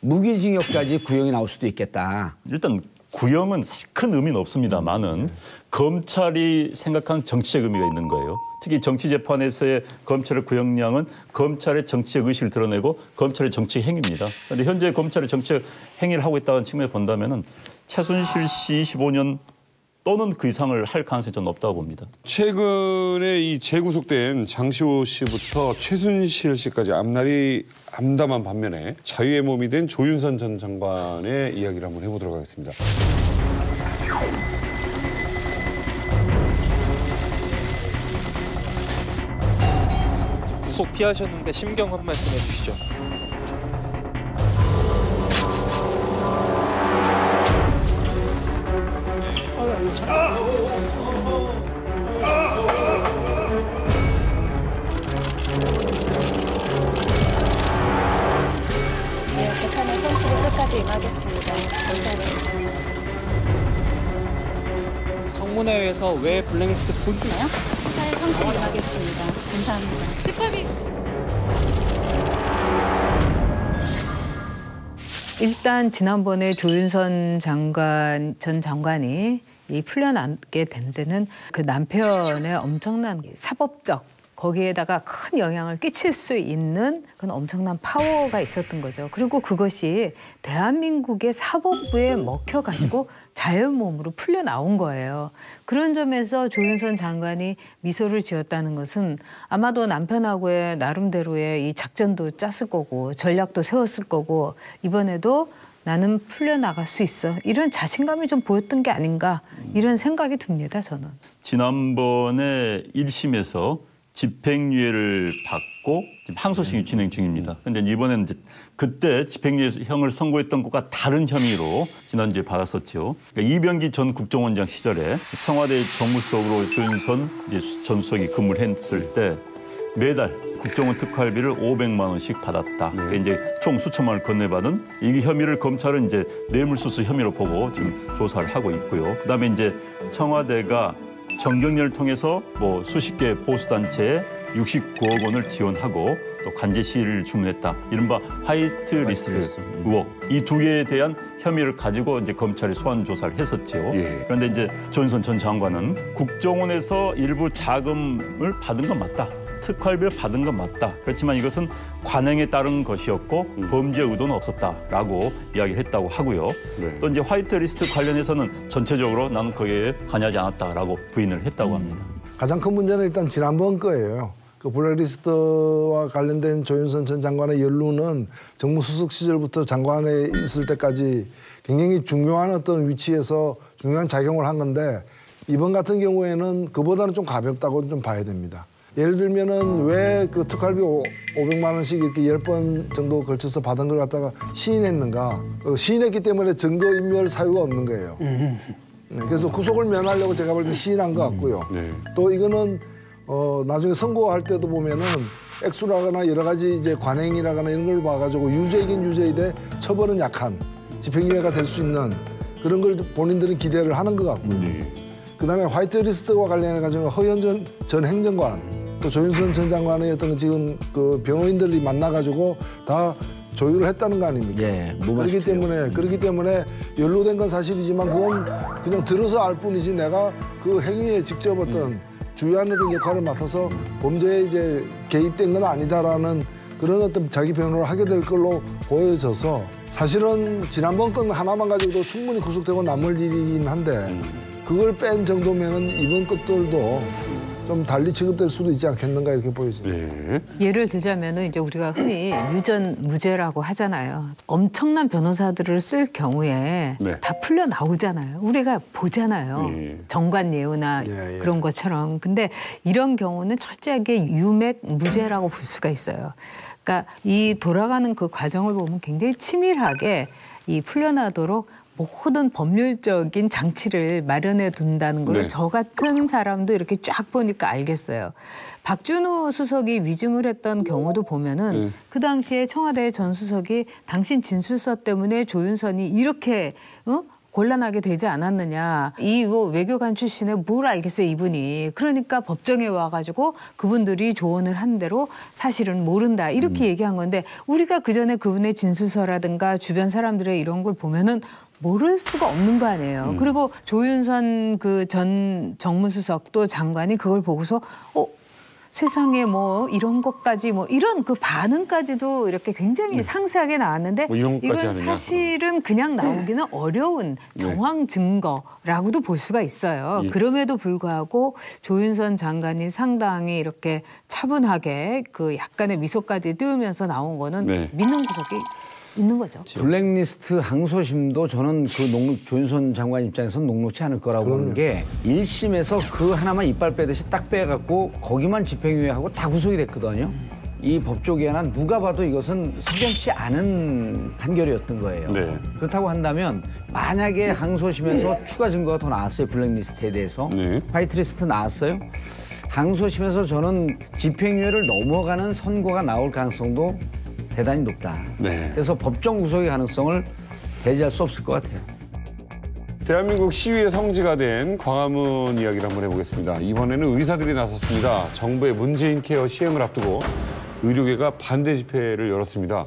무기징역까지 구형이 나올 수도 있겠다. 일단 구형은 사실 큰 의미는 없습니다만은 검찰이 생각한 정치적 의미가 있는 거예요. 특히 정치재판에서의 검찰의 구형량은 검찰의 정치적 의식을 드러내고 검찰의 정치 행위입니다. 그런데 현재 검찰의 정치적 행위를 하고 있다는 측면에 본다면은 최순실 씨 25년 또는 그 이상을 할 가능성이 좀 높다고 봅니다. 최근에 이 재구속된 장시호 씨부터 최순실 씨까지 앞날이 암담한 반면에 자유의 몸이 된 조윤선 전 장관의 이야기를 한번 해보도록 하겠습니다. 구속 피하셨는데 심경 한 말씀 해주시죠. 네, 재판의 성실히 끝까지 임하겠습니다. 감사합니다. 청문회에서 왜 블랙리스트 나요? 수사에 성실히 임하겠습니다. 감사합니다. 특검이 일단 지난번에 조윤선 전 장관이 이 풀려나게 된 데는 그 남편의 엄청난 사법적 거기에다가 큰 영향을 끼칠 수 있는 그런 엄청난 파워가 있었던 거죠. 그리고 그것이 대한민국의 사법부에 먹혀가지고 자연몸으로 풀려 나온 거예요. 그런 점에서 조윤선 장관이 미소를 지었다는 것은 아마도 남편하고의 나름대로의 이 작전도 짰을 거고 전략도 세웠을 거고 이번에도 나는 풀려나갈 수 있어. 이런 자신감이 좀 보였던 게 아닌가 이런 생각이 듭니다. 저는. 지난번에 1심에서 집행유예를 받고 지금 항소심이 진행 중입니다. 그런데 이번에는 이제 그때 집행유예형을 선고했던 것과 다른 혐의로 지난주에 받았었죠. 그러니까 이병기 전 국정원장 시절에 청와대 정무수석으로 조윤선 전 수석이 근무를 했을 때 매달 국정원 특활비를 500만 원씩 받았다. 그러니까 이제 총 수천만 원을 건네받은 이 혐의를 검찰은 이제 뇌물수수 혐의로 보고 지금 조사를 하고 있고요. 그다음에 이제 청와대가 정경련을 통해서 뭐 수십 개 보수단체에 69억 원을 지원하고 또 관제 시위를 주문했다. 이른바 화이트리스트 의혹. 이 두 개에 대한 혐의를 가지고 이제 검찰이 소환 조사를 했었죠. 그런데 이제 조윤선 전 장관은 국정원에서 일부 자금을 받은 건 맞다. 특활비를 받은 건 맞다. 그렇지만 이것은 관행에 따른 것이었고 범죄 의도는 없었다라고 이야기를 했다고 하고요. 또 이제 화이트리스트 관련해서는 전체적으로 나는 거기에 관여하지 않았다라고 부인을 했다고 합니다. 가장 큰 문제는 일단 지난번 거예요. 그 블랙리스트와 관련된 조윤선 전 장관의 연루는 정무수석 시절부터 장관에 있을 때까지 굉장히 중요한 어떤 위치에서 중요한 작용을 한 건데 이번 같은 경우에는 그보다는 좀 가볍다고 좀 봐야 됩니다. 예를 들면은 왜 그 특활비 500만 원씩 이렇게 10번 정도 걸쳐서 받은 걸 갖다가 시인했는가? 시인했기 때문에 증거인멸 사유가 없는 거예요. 그래서 구속을 면하려고 제가 볼 때 시인한 것 같고요. 또 이거는 나중에 선고할 때도 보면은 액수라거나 여러 가지 이제 관행이라거나 이런 걸 봐가지고 유죄이긴 유죄이되 처벌은 약한 집행유예가 될 수 있는 그런 걸 본인들은 기대를 하는 것 같고요. 그다음에 화이트리스트와 관련해 가지고 허현 전 행정관 또 조윤선 전 장관의 어떤 지금 그 변호인들이 만나가지고 다 조율을 했다는 거 아닙니까? 그렇기 때문에 연루된 건 사실이지만 그건 그냥 들어서 알 뿐이지 내가 그 행위에 직접 어떤 주요한 어떤 역할을 맡아서 범죄에 이제 개입된 건 아니다라는 그런 어떤 자기 변호를 하게 될 걸로 보여져서 사실은 지난번 건 하나만 가지고도 충분히 구속되고 남을 일이긴 한데 그걸 뺀 정도면은 이번 것들도 좀 달리 취급될 수도 있지 않겠는가 이렇게 보여집니다. 예를 들자면은 이제 우리가 흔히 유전무죄라고 하잖아요. 엄청난 변호사들을 쓸 경우에 다 풀려 나오잖아요. 우리가 보잖아요. 정관예우나 그런 것처럼. 근데 이런 경우는 철저하게 유맥무죄라고 볼 수가 있어요. 그러니까 이 돌아가는 그 과정을 보면 굉장히 치밀하게 이 풀려나도록 모든 법률적인 장치를 마련해 둔다는 걸 저 같은 사람도 이렇게 쫙 보니까 알겠어요. 박준우 수석이 위증을 했던 경우도 보면은 그 당시에 청와대 전 수석이 당신 진술서 때문에 조윤선이 이렇게 곤란하게 되지 않았느냐. 이 뭐 외교관 출신에 뭘 알겠어요, 이분이. 그러니까 법정에 와가지고 그분들이 조언을 한 대로 사실은 모른다. 이렇게 얘기한 건데 우리가 그전에 그분의 진술서라든가 주변 사람들의 이런 걸 보면은 모를 수가 없는 거 아니에요. 그리고 조윤선 그 전 정무수석 또 장관이 그걸 보고서 세상에 뭐 이런 것까지 뭐 이런 그 반응까지도 이렇게 굉장히 상세하게 나왔는데 뭐 이런 것까지 이건 하느냐? 사실은 그냥 나오기는 어려운 정황 증거라고도 볼 수가 있어요. 그럼에도 불구하고 조윤선 장관이 상당히 이렇게 차분하게 그 약간의 미소까지 띄우면서 나온 거는 믿는 구석이 있는 거죠. 블랙리스트 항소심도 저는 그 조윤선 장관 입장에서는 녹록치 않을 거라고 보는 게 1심에서 그 하나만 이빨 빼듯이 딱 빼갖고 거기만 집행유예하고 다 구속이 됐거든요. 이 법조계나 누가 봐도 이것은 석연치 않은 판결이었던 거예요. 그렇다고 한다면 만약에 항소심에서 추가 증거가 더 나왔어요. 블랙리스트에 대해서. 화이트리스트 나왔어요. 항소심에서 저는 집행유예를 넘어가는 선고가 나올 가능성도 대단히 높다. 그래서 법정 구속의 가능성을 배제할 수 없을 것 같아요. 대한민국 시위의 성지가 된 광화문 이야기를 한번 해보겠습니다. 이번에는 의사들이 나섰습니다. 정부의 문재인 케어 시행을 앞두고 의료계가 반대 집회를 열었습니다.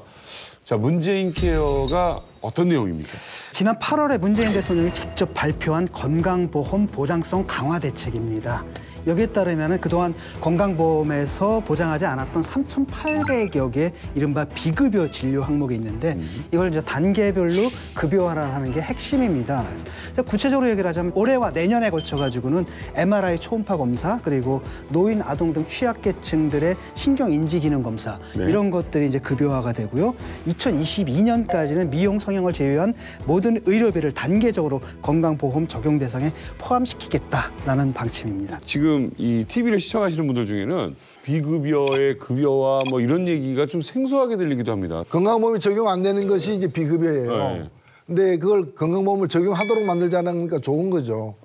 자, 문재인 케어가 어떤 내용입니까? 지난 8월에 문재인 대통령이 직접 발표한 건강보험 보장성 강화 대책입니다. 여기에 따르면 그동안 건강보험에서 보장하지 않았던 3,800여 개 이른바 비급여 진료 항목이 있는데 이걸 이제 단계별로 급여화하는 게 핵심입니다. 그래서 구체적으로 얘기를 하자면 올해와 내년에 걸쳐가지고는 MRI 초음파 검사 그리고 노인, 아동 등 취약계층들의 신경인지기능 검사 이런 것들이 이제 급여화가 되고요. 2022년까지는 미용 성형을 제외한 모든 의료비를 단계적으로 건강보험 적용 대상에 포함시키겠다라는 방침입니다. 지금 이 TV를 시청하시는 분들 중에는 비급여의 급여와 뭐 이런 얘기가 좀 생소하게 들리기도 합니다. 건강보험이 적용 안 되는 것이 이제 비급여예요. 네. 근데 그걸 건강보험을 적용하도록 만들자는 거니까 좋은 거죠.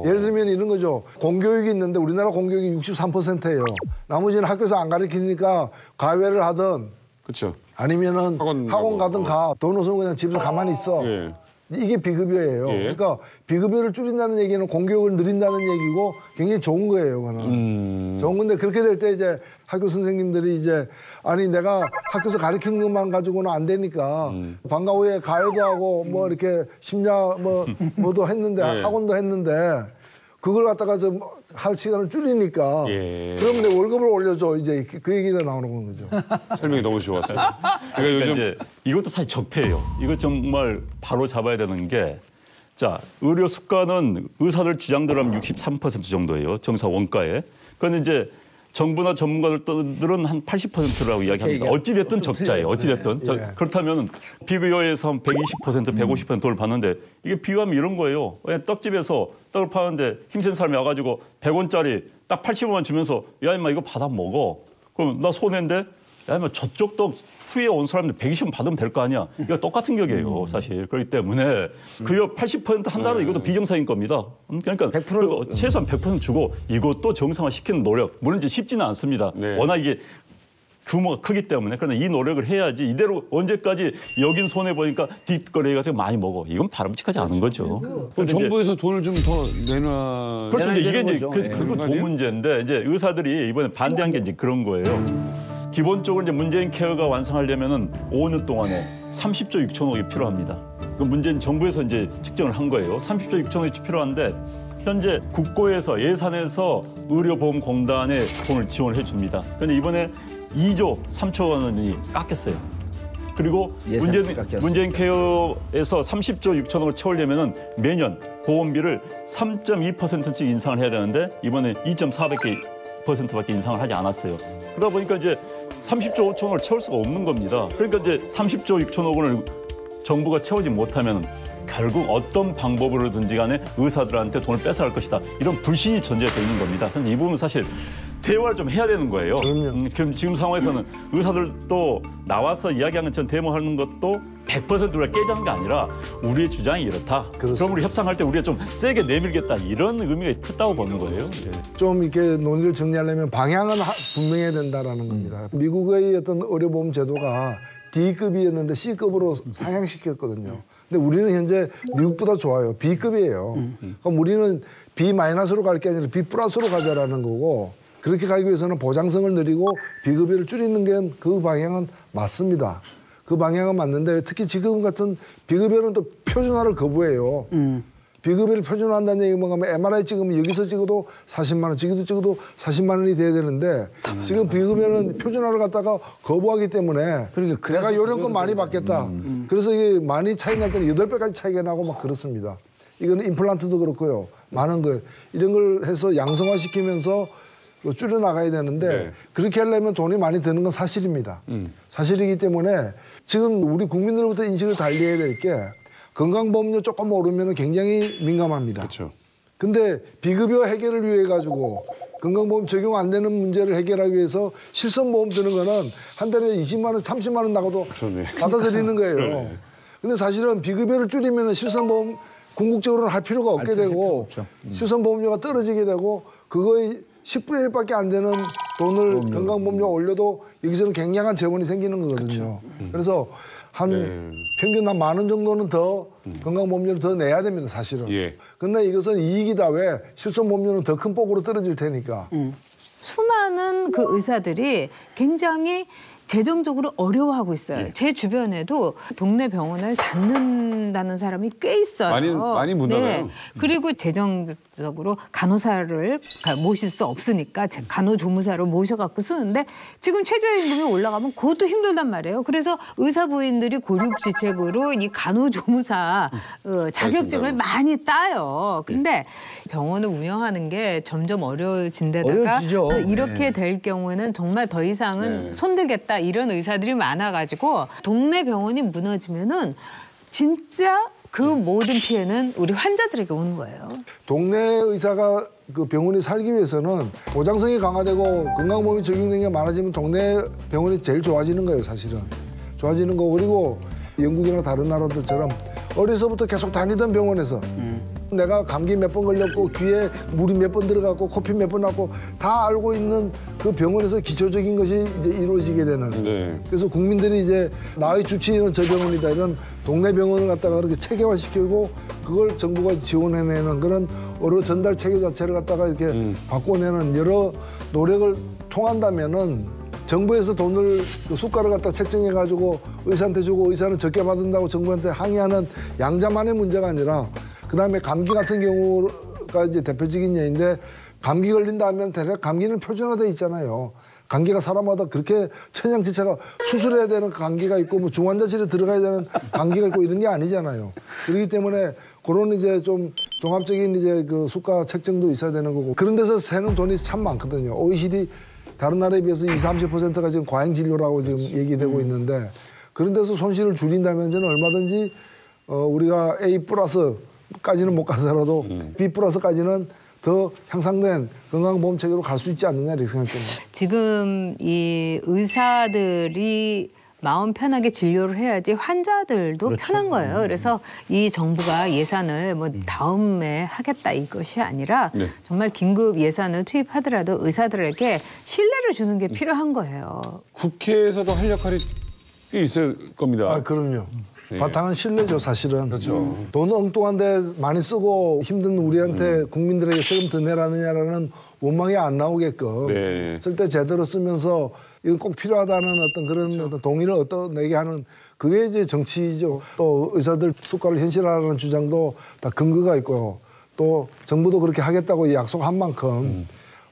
예를 들면 이런 거죠. 공교육이 있는데 우리나라 공교육이 63%예요. 나머지는 학교에서 안 가르치니까 과외를 하든 그렇죠. 아니면은 학원 가든 가. 돈 없으면 그냥 집에서 가만히 있어. 예. 이게 비급여예요. 예. 그러니까 비급여를 줄인다는 얘기는 공교육을 늘린다는 얘기고 굉장히 좋은 거예요. 그거는. 좋은 건데 그렇게 될 때 이제 학교 선생님들이 이제 아니 내가 학교에서 가르친 것만 가지고는 안 되니까 방과 후에 과외도 하고 뭐 이렇게 심야 뭐도 했는데 예. 학원도 했는데 그걸 갖다가 좀 할 시간을 줄이니까 예. 그럼 내 월급을 올려줘 이제 그 얘기가 나오는 거죠. 설명이 너무 좋았어요. 그러니까 그러니까 요즘 이제 이것도 사실 적폐예요. 이거 정말 바로 잡아야 되는 게 자, 의료 수가는 의사들 주장대로 하면 63% 정도예요. 정사 원가에. 그런데 이제 정부나 전문가들은 한 80%라고 이야기합니다. 어찌됐든 적자예요. 어찌됐든. 예. 그렇다면 비급여에서 한 120%, 150% 돈을 받는데 이게 비유하면 이런 거예요. 떡집에서 떡을 파는데 힘센 사람이 와가지고 100원짜리 딱 80원만 주면서 야 임마 이거 받아 먹어. 그럼 나 손해인데 야 임마 저쪽 떡 후에 온 사람들 120원 받으면 될 거 아니야. 이거 똑같은 격이에요, 사실. 그렇기 때문에 그여 80% 한다는 이것도 비정상인 겁니다. 그러니까 100% 최소한 100% 주고 이것도 정상화시키는 노력. 물론 이제 쉽지는 않습니다. 네. 워낙 이게 규모가 크기 때문에. 그러나 이 노력을 해야지 이대로 언제까지 여긴 손해보니까 뒷거래해가지고 많이 먹어. 이건 바람직하지 않은 거죠. 그럼 정부에서 돈을 좀 더 내놔. 그렇죠. 이제 이게 이제 거죠. 그리고 돈 문제인데 이제 의사들이 이번에 반대한 게 이제 그런 거예요. 기본적으로 이제 문재인 케어가 완성하려면은 5년 동안에 30조 6천억이 필요합니다. 그 문재인 정부에서 이제 측정을 한 거예요. 30조 6천억이 필요한데 현재 국고에서 예산에서 의료보험공단에 돈을 지원을 해줍니다. 그런데 이번에 2조 3천 원이 깎였어요. 그리고 문재인 케어에서 30조 6천억을 채우려면은 매년 보험비를 3.2%씩 인상을 해야 되는데 이번에 2.4%밖에 인상을 하지 않았어요. 그러다 보니까 이제 30조 5천억을 채울 수가 없는 겁니다. 그러니까 이제 30조 6천억 원을 정부가 채우지 못하면 결국 어떤 방법으로든지 간에 의사들한테 돈을 뺏어갈 것이다. 이런 불신이 전제가 되어 있는 겁니다. 그래서 이 부분은 사실 대화를 좀 해야 되는 거예요. 그럼 지금 상황에서는 의사들도 나와서 이야기하는 전 데모하는 것도 100% 우리가 깨자는 게 아니라 우리의 주장이 이렇다. 그럼 우리 협상할 때 우리가 좀 세게 내밀겠다. 이런 의미가 크다고 보는 거예요. 예. 좀 이렇게 논의를 정리하려면 방향은 분명해야 된다라는 겁니다. 미국의 어떤 의료보험 제도가 D급이었는데 C급으로 상향시켰거든요. 근데 우리는 현재 미국보다 좋아요. B급이에요. 그럼 우리는 B-로 갈 게 아니라 B+로 가자라는 거고 그렇게 가기 위해서는 보장성을 늘리고 비급여를 줄이는 게 그 방향은 맞습니다. 그 방향은 맞는데 특히 지금 같은 비급여는 또 표준화를 거부해요. 비급여를 표준화한다는 얘기가 뭐냐면 MRI 찍으면 여기서 찍어도 40만 원, 저기도 찍어도 40만 원이 돼야 되는데 지금 비급여는 표준화를 갖다가 거부하기 때문에 그러니까 내가 요령껏 많이 받겠다. 그래서 이게 많이 차이 날 때는 8배까지 차이가 나고 막 그렇습니다. 이거는 임플란트도 그렇고요. 많은 거 이런 걸 해서 양성화시키면서 줄여나가야 되는데 네. 그렇게 하려면 돈이 많이 드는 건 사실입니다. 사실이기 때문에 지금 우리 국민들로부터 인식을 달리해야 될 게 건강보험료 조금 오르면 굉장히 민감합니다. 그렇죠. 근데 비급여 해결을 위해 가지고 건강보험 적용 안 되는 문제를 해결하기 위해서 실손보험 드는 거는 한 달에 20만 원, 30만 원 나가도 받아들이는 거예요. 근데 사실은 비급여를 줄이면 실손보험 궁극적으로는 할 필요가 없게 되고 실손보험료가 떨어지게 되고 그거의 10분의 1밖에 안 되는 돈을 건강보험료 올려도 여기서는 굉장한 재원이 생기는 거거든요. 그래서 한 평균 한 10,000원 정도는 더 건강보험료를 더 내야 됩니다, 사실은. 예. 근데 이것은 이익이다. 왜? 실손보험료는 더 큰 폭으로 떨어질 테니까. 수많은 그 의사들이 굉장히 재정적으로 어려워하고 있어요. 제 주변에도 동네 병원을 닫는다는 사람이 꽤 있어요. 많이 못 나가요. 그리고 재정적으로 간호사를 모실 수 없으니까 간호조무사를 모셔갖고 쓰는데 지금 최저임금이 올라가면 그것도 힘들단 말이에요. 그래서 의사 부인들이 고육지책으로 이 간호조무사 자격증을 많이 따요. 근데 병원을 운영하는 게 점점 어려워진데다가 어려워지죠. 또 이렇게 될 경우에는 정말 더 이상은 손들겠다 이런 의사들이 많아가지고 동네 병원이 무너지면은 진짜 그 모든 피해는 우리 환자들에게 오는 거예요. 동네 의사가 그 병원이 살기 위해서는 보장성이 강화되고 건강보험이 적용되는 게 많아지면 동네 병원이 제일 좋아지는 거예요, 사실은. 좋아지는 거고 그리고 영국이나 다른 나라들처럼 어려서부터 계속 다니던 병원에서 내가 감기 몇 번 걸렸고 귀에 물이 몇 번 들어갔고 코피 몇 번 났고 다 알고 있는 그 병원에서 기초적인 것이 이제 이루어지게 되는. 그래서 국민들이 이제 나의 주치의는 저 병원이다 이런 동네 병원을 갖다가 그렇게 체계화시키고 그걸 정부가 지원해내는 그런 의료 전달 체계 자체를 갖다가 이렇게 바꿔내는 여러 노력을 통한다면은 정부에서 돈을 그 수가를 갖다 책정해가지고 의사한테 주고 의사는 적게 받는다고 정부한테 항의하는 양자만의 문제가 아니라 그다음에 감기 같은 경우가 이제 대표적인 예인데 감기 걸린다 하면 대략 감기는 표준화돼 있잖아요. 감기가 사람마다 그렇게 천양지차가 수술해야 되는 감기가 있고 뭐 중환자실에 들어가야 되는 감기가 있고 이런 게 아니잖아요. 그렇기 때문에 그런 이제 좀 종합적인 이제 그 수가 책정도 있어야 되는 거고 그런 데서 새는 돈이 참 많거든요. OECD 다른 나라에 비해서 20-30%가 지금 과잉 진료라고 지금 얘기되고 있는데 그런 데서 손실을 줄인다면 저는 얼마든지 우리가 A 플러스까지는 못 가더라도 B 플러스까지는 더 향상된 건강보험 체계로 갈 수 있지 않느냐 이렇게 생각합니다. 지금 이 의사들이 마음 편하게 진료를 해야지 환자들도 편한 거예요. 그래서 이 정부가 예산을 뭐 다음에 하겠다 이것이 아니라 정말 긴급 예산을 투입하더라도 의사들에게 신뢰를 주는 게 필요한 거예요. 국회에서도 할 역할이 꽤 있을 겁니다. 아, 그럼요. 바탕은 신뢰죠, 사실은. 그렇죠. 돈 엉뚱한데 많이 쓰고 힘든 우리한테 국민들에게 세금 더 내라느냐라는 원망이 안 나오게끔 쓸 때 제대로 쓰면서 이건 꼭 필요하다는 어떤 그런 어떤 동의를 얻어내게 하는 그게 이제 정치죠. 또 의사들 수가를 현실화하는 주장도 다 근거가 있고 또 정부도 그렇게 하겠다고 약속한 만큼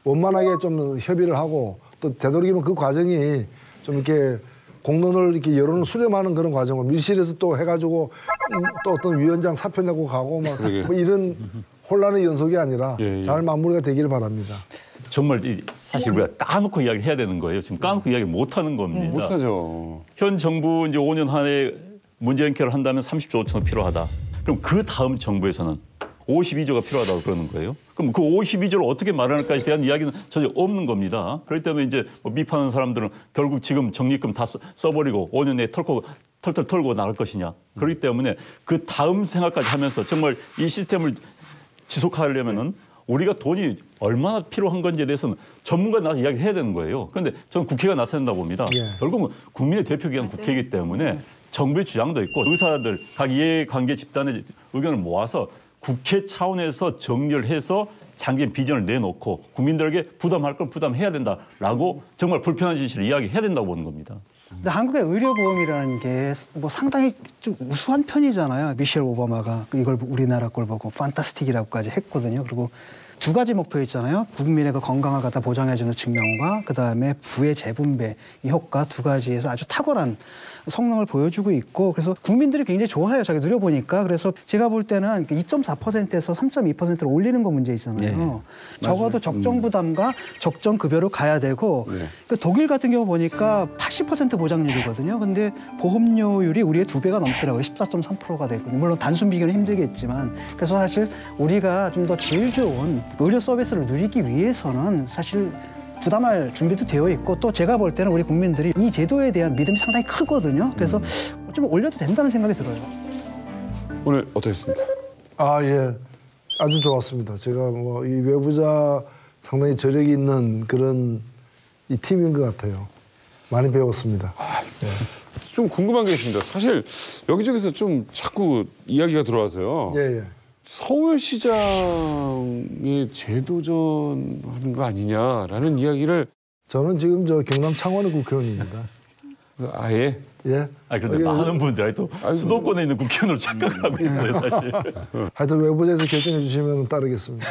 원만하게 좀 협의를 하고 또 되도록이면 그 과정이 좀 이렇게 공론을 이렇게 여론을 수렴하는 그런 과정을 밀실에서 또 해가지고 또 어떤 위원장 사표 내고 가고 막 뭐 이런 혼란의 연속이 아니라 잘 마무리가 되기를 바랍니다. 정말 사실 우리가 까놓고 이야기를 해야 되는 거예요. 지금 까놓고 이야기 못 하는 겁니다. 못 하죠. 현 정부 이제 5년 안에 문제 해결을 한다면 30조 5천억 필요하다. 그럼 그 다음 정부에서는 52조가 필요하다고 그러는 거예요. 그럼 그 52조를 어떻게 마련할까에 대한 이야기는 전혀 없는 겁니다. 그렇기 때문에 이제 뭐 비판하는 사람들은 결국 지금 적립금 다 써버리고 5년 내에 털털 털고 나갈 것이냐. 그렇기 때문에 그 다음 생각까지 하면서 정말 이 시스템을 지속하려면은 우리가 돈이 얼마나 필요한 건지에 대해서는 전문가 나서 이야기해야 되는 거예요. 그런데 저는 국회가 나서야 된다고 봅니다. 결국은 국민의 대표기관 국회이기 때문에 정부의 주장도 있고 의사들 각 이해관계 집단의 의견을 모아서 국회 차원에서 정리를 해서 장기적인 비전을 내놓고 국민들에게 부담할 건 부담해야 된다라고 정말 불편한 진실을 이야기해야 된다고 보는 겁니다. 근데 한국의 의료보험이라는 게 뭐 상당히 좀 우수한 편이잖아요. 미셸 오바마가 이걸 우리나라 걸 보고 판타스틱이라고까지 했거든요. 그리고 두 가지 목표 있잖아요. 국민의 그 건강을 갖다 보장해주는 측면과 그다음에 부의 재분배 이 효과 두 가지에서 아주 탁월한 성능을 보여주고 있고 그래서 국민들이 굉장히 좋아해요. 자기 누려보니까. 그래서 제가 볼 때는 2.4%에서 3.2%로 올리는 거 문제 있잖아요. 적어도 적정 부담과 적정 급여로 가야 되고 그 독일 같은 경우 보니까 80% 보장률이거든요. 근데 보험료율이 우리의 2배가 넘더라고요. 14.3%가 되고 물론 단순 비교는 힘들겠지만 그래서 사실 우리가 좀 더 질 좋은 의료 서비스를 누리기 위해서는 사실 부담할 준비도 되어 있고 또 제가 볼 때는 우리 국민들이 이 제도에 대한 믿음이 상당히 크거든요. 그래서 좀 올려도 된다는 생각이 들어요. 오늘 어떠셨습니까? 아, 예. 아주 좋았습니다. 제가 뭐 이 외부자 상당히 저력이 있는 그런 이 팀인 것 같아요. 많이 배웠습니다. 좀 궁금한 게 있습니다. 사실 여기저기서 좀 자꾸 이야기가 들어와서요. 예. 서울시장의 재도전하는 거 아니냐라는 이야기를 저는 지금 저 경남 창원의 국회의원입니다. 아예 예. 근데 이게 많은 분들이 또 수도권에 있는 국회의원으로 착각을 하고 있어요, 사실. 하여튼 외부에서 결정해 주시면 따르겠습니다.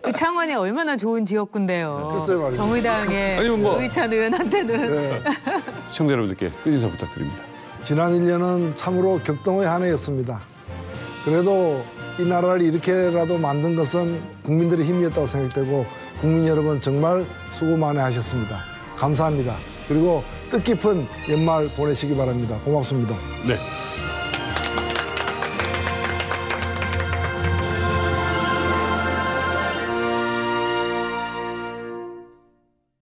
그 창원이 얼마나 좋은 지역구인데요. 글쎄요 말이죠. 정의당의 아니면 뭐- 노희찬 의원한테는. 네. 시청자 여러분들께 끝인사 부탁드립니다. 지난 1년은 참으로 격동의 한 해였습니다. 그래도 이 나라를 이렇게라도 만든 것은 국민들의 힘이었다고 생각되고 국민 여러분 정말 수고 많이 하셨습니다. 감사합니다. 그리고 뜻깊은 연말 보내시기 바랍니다. 고맙습니다. 네.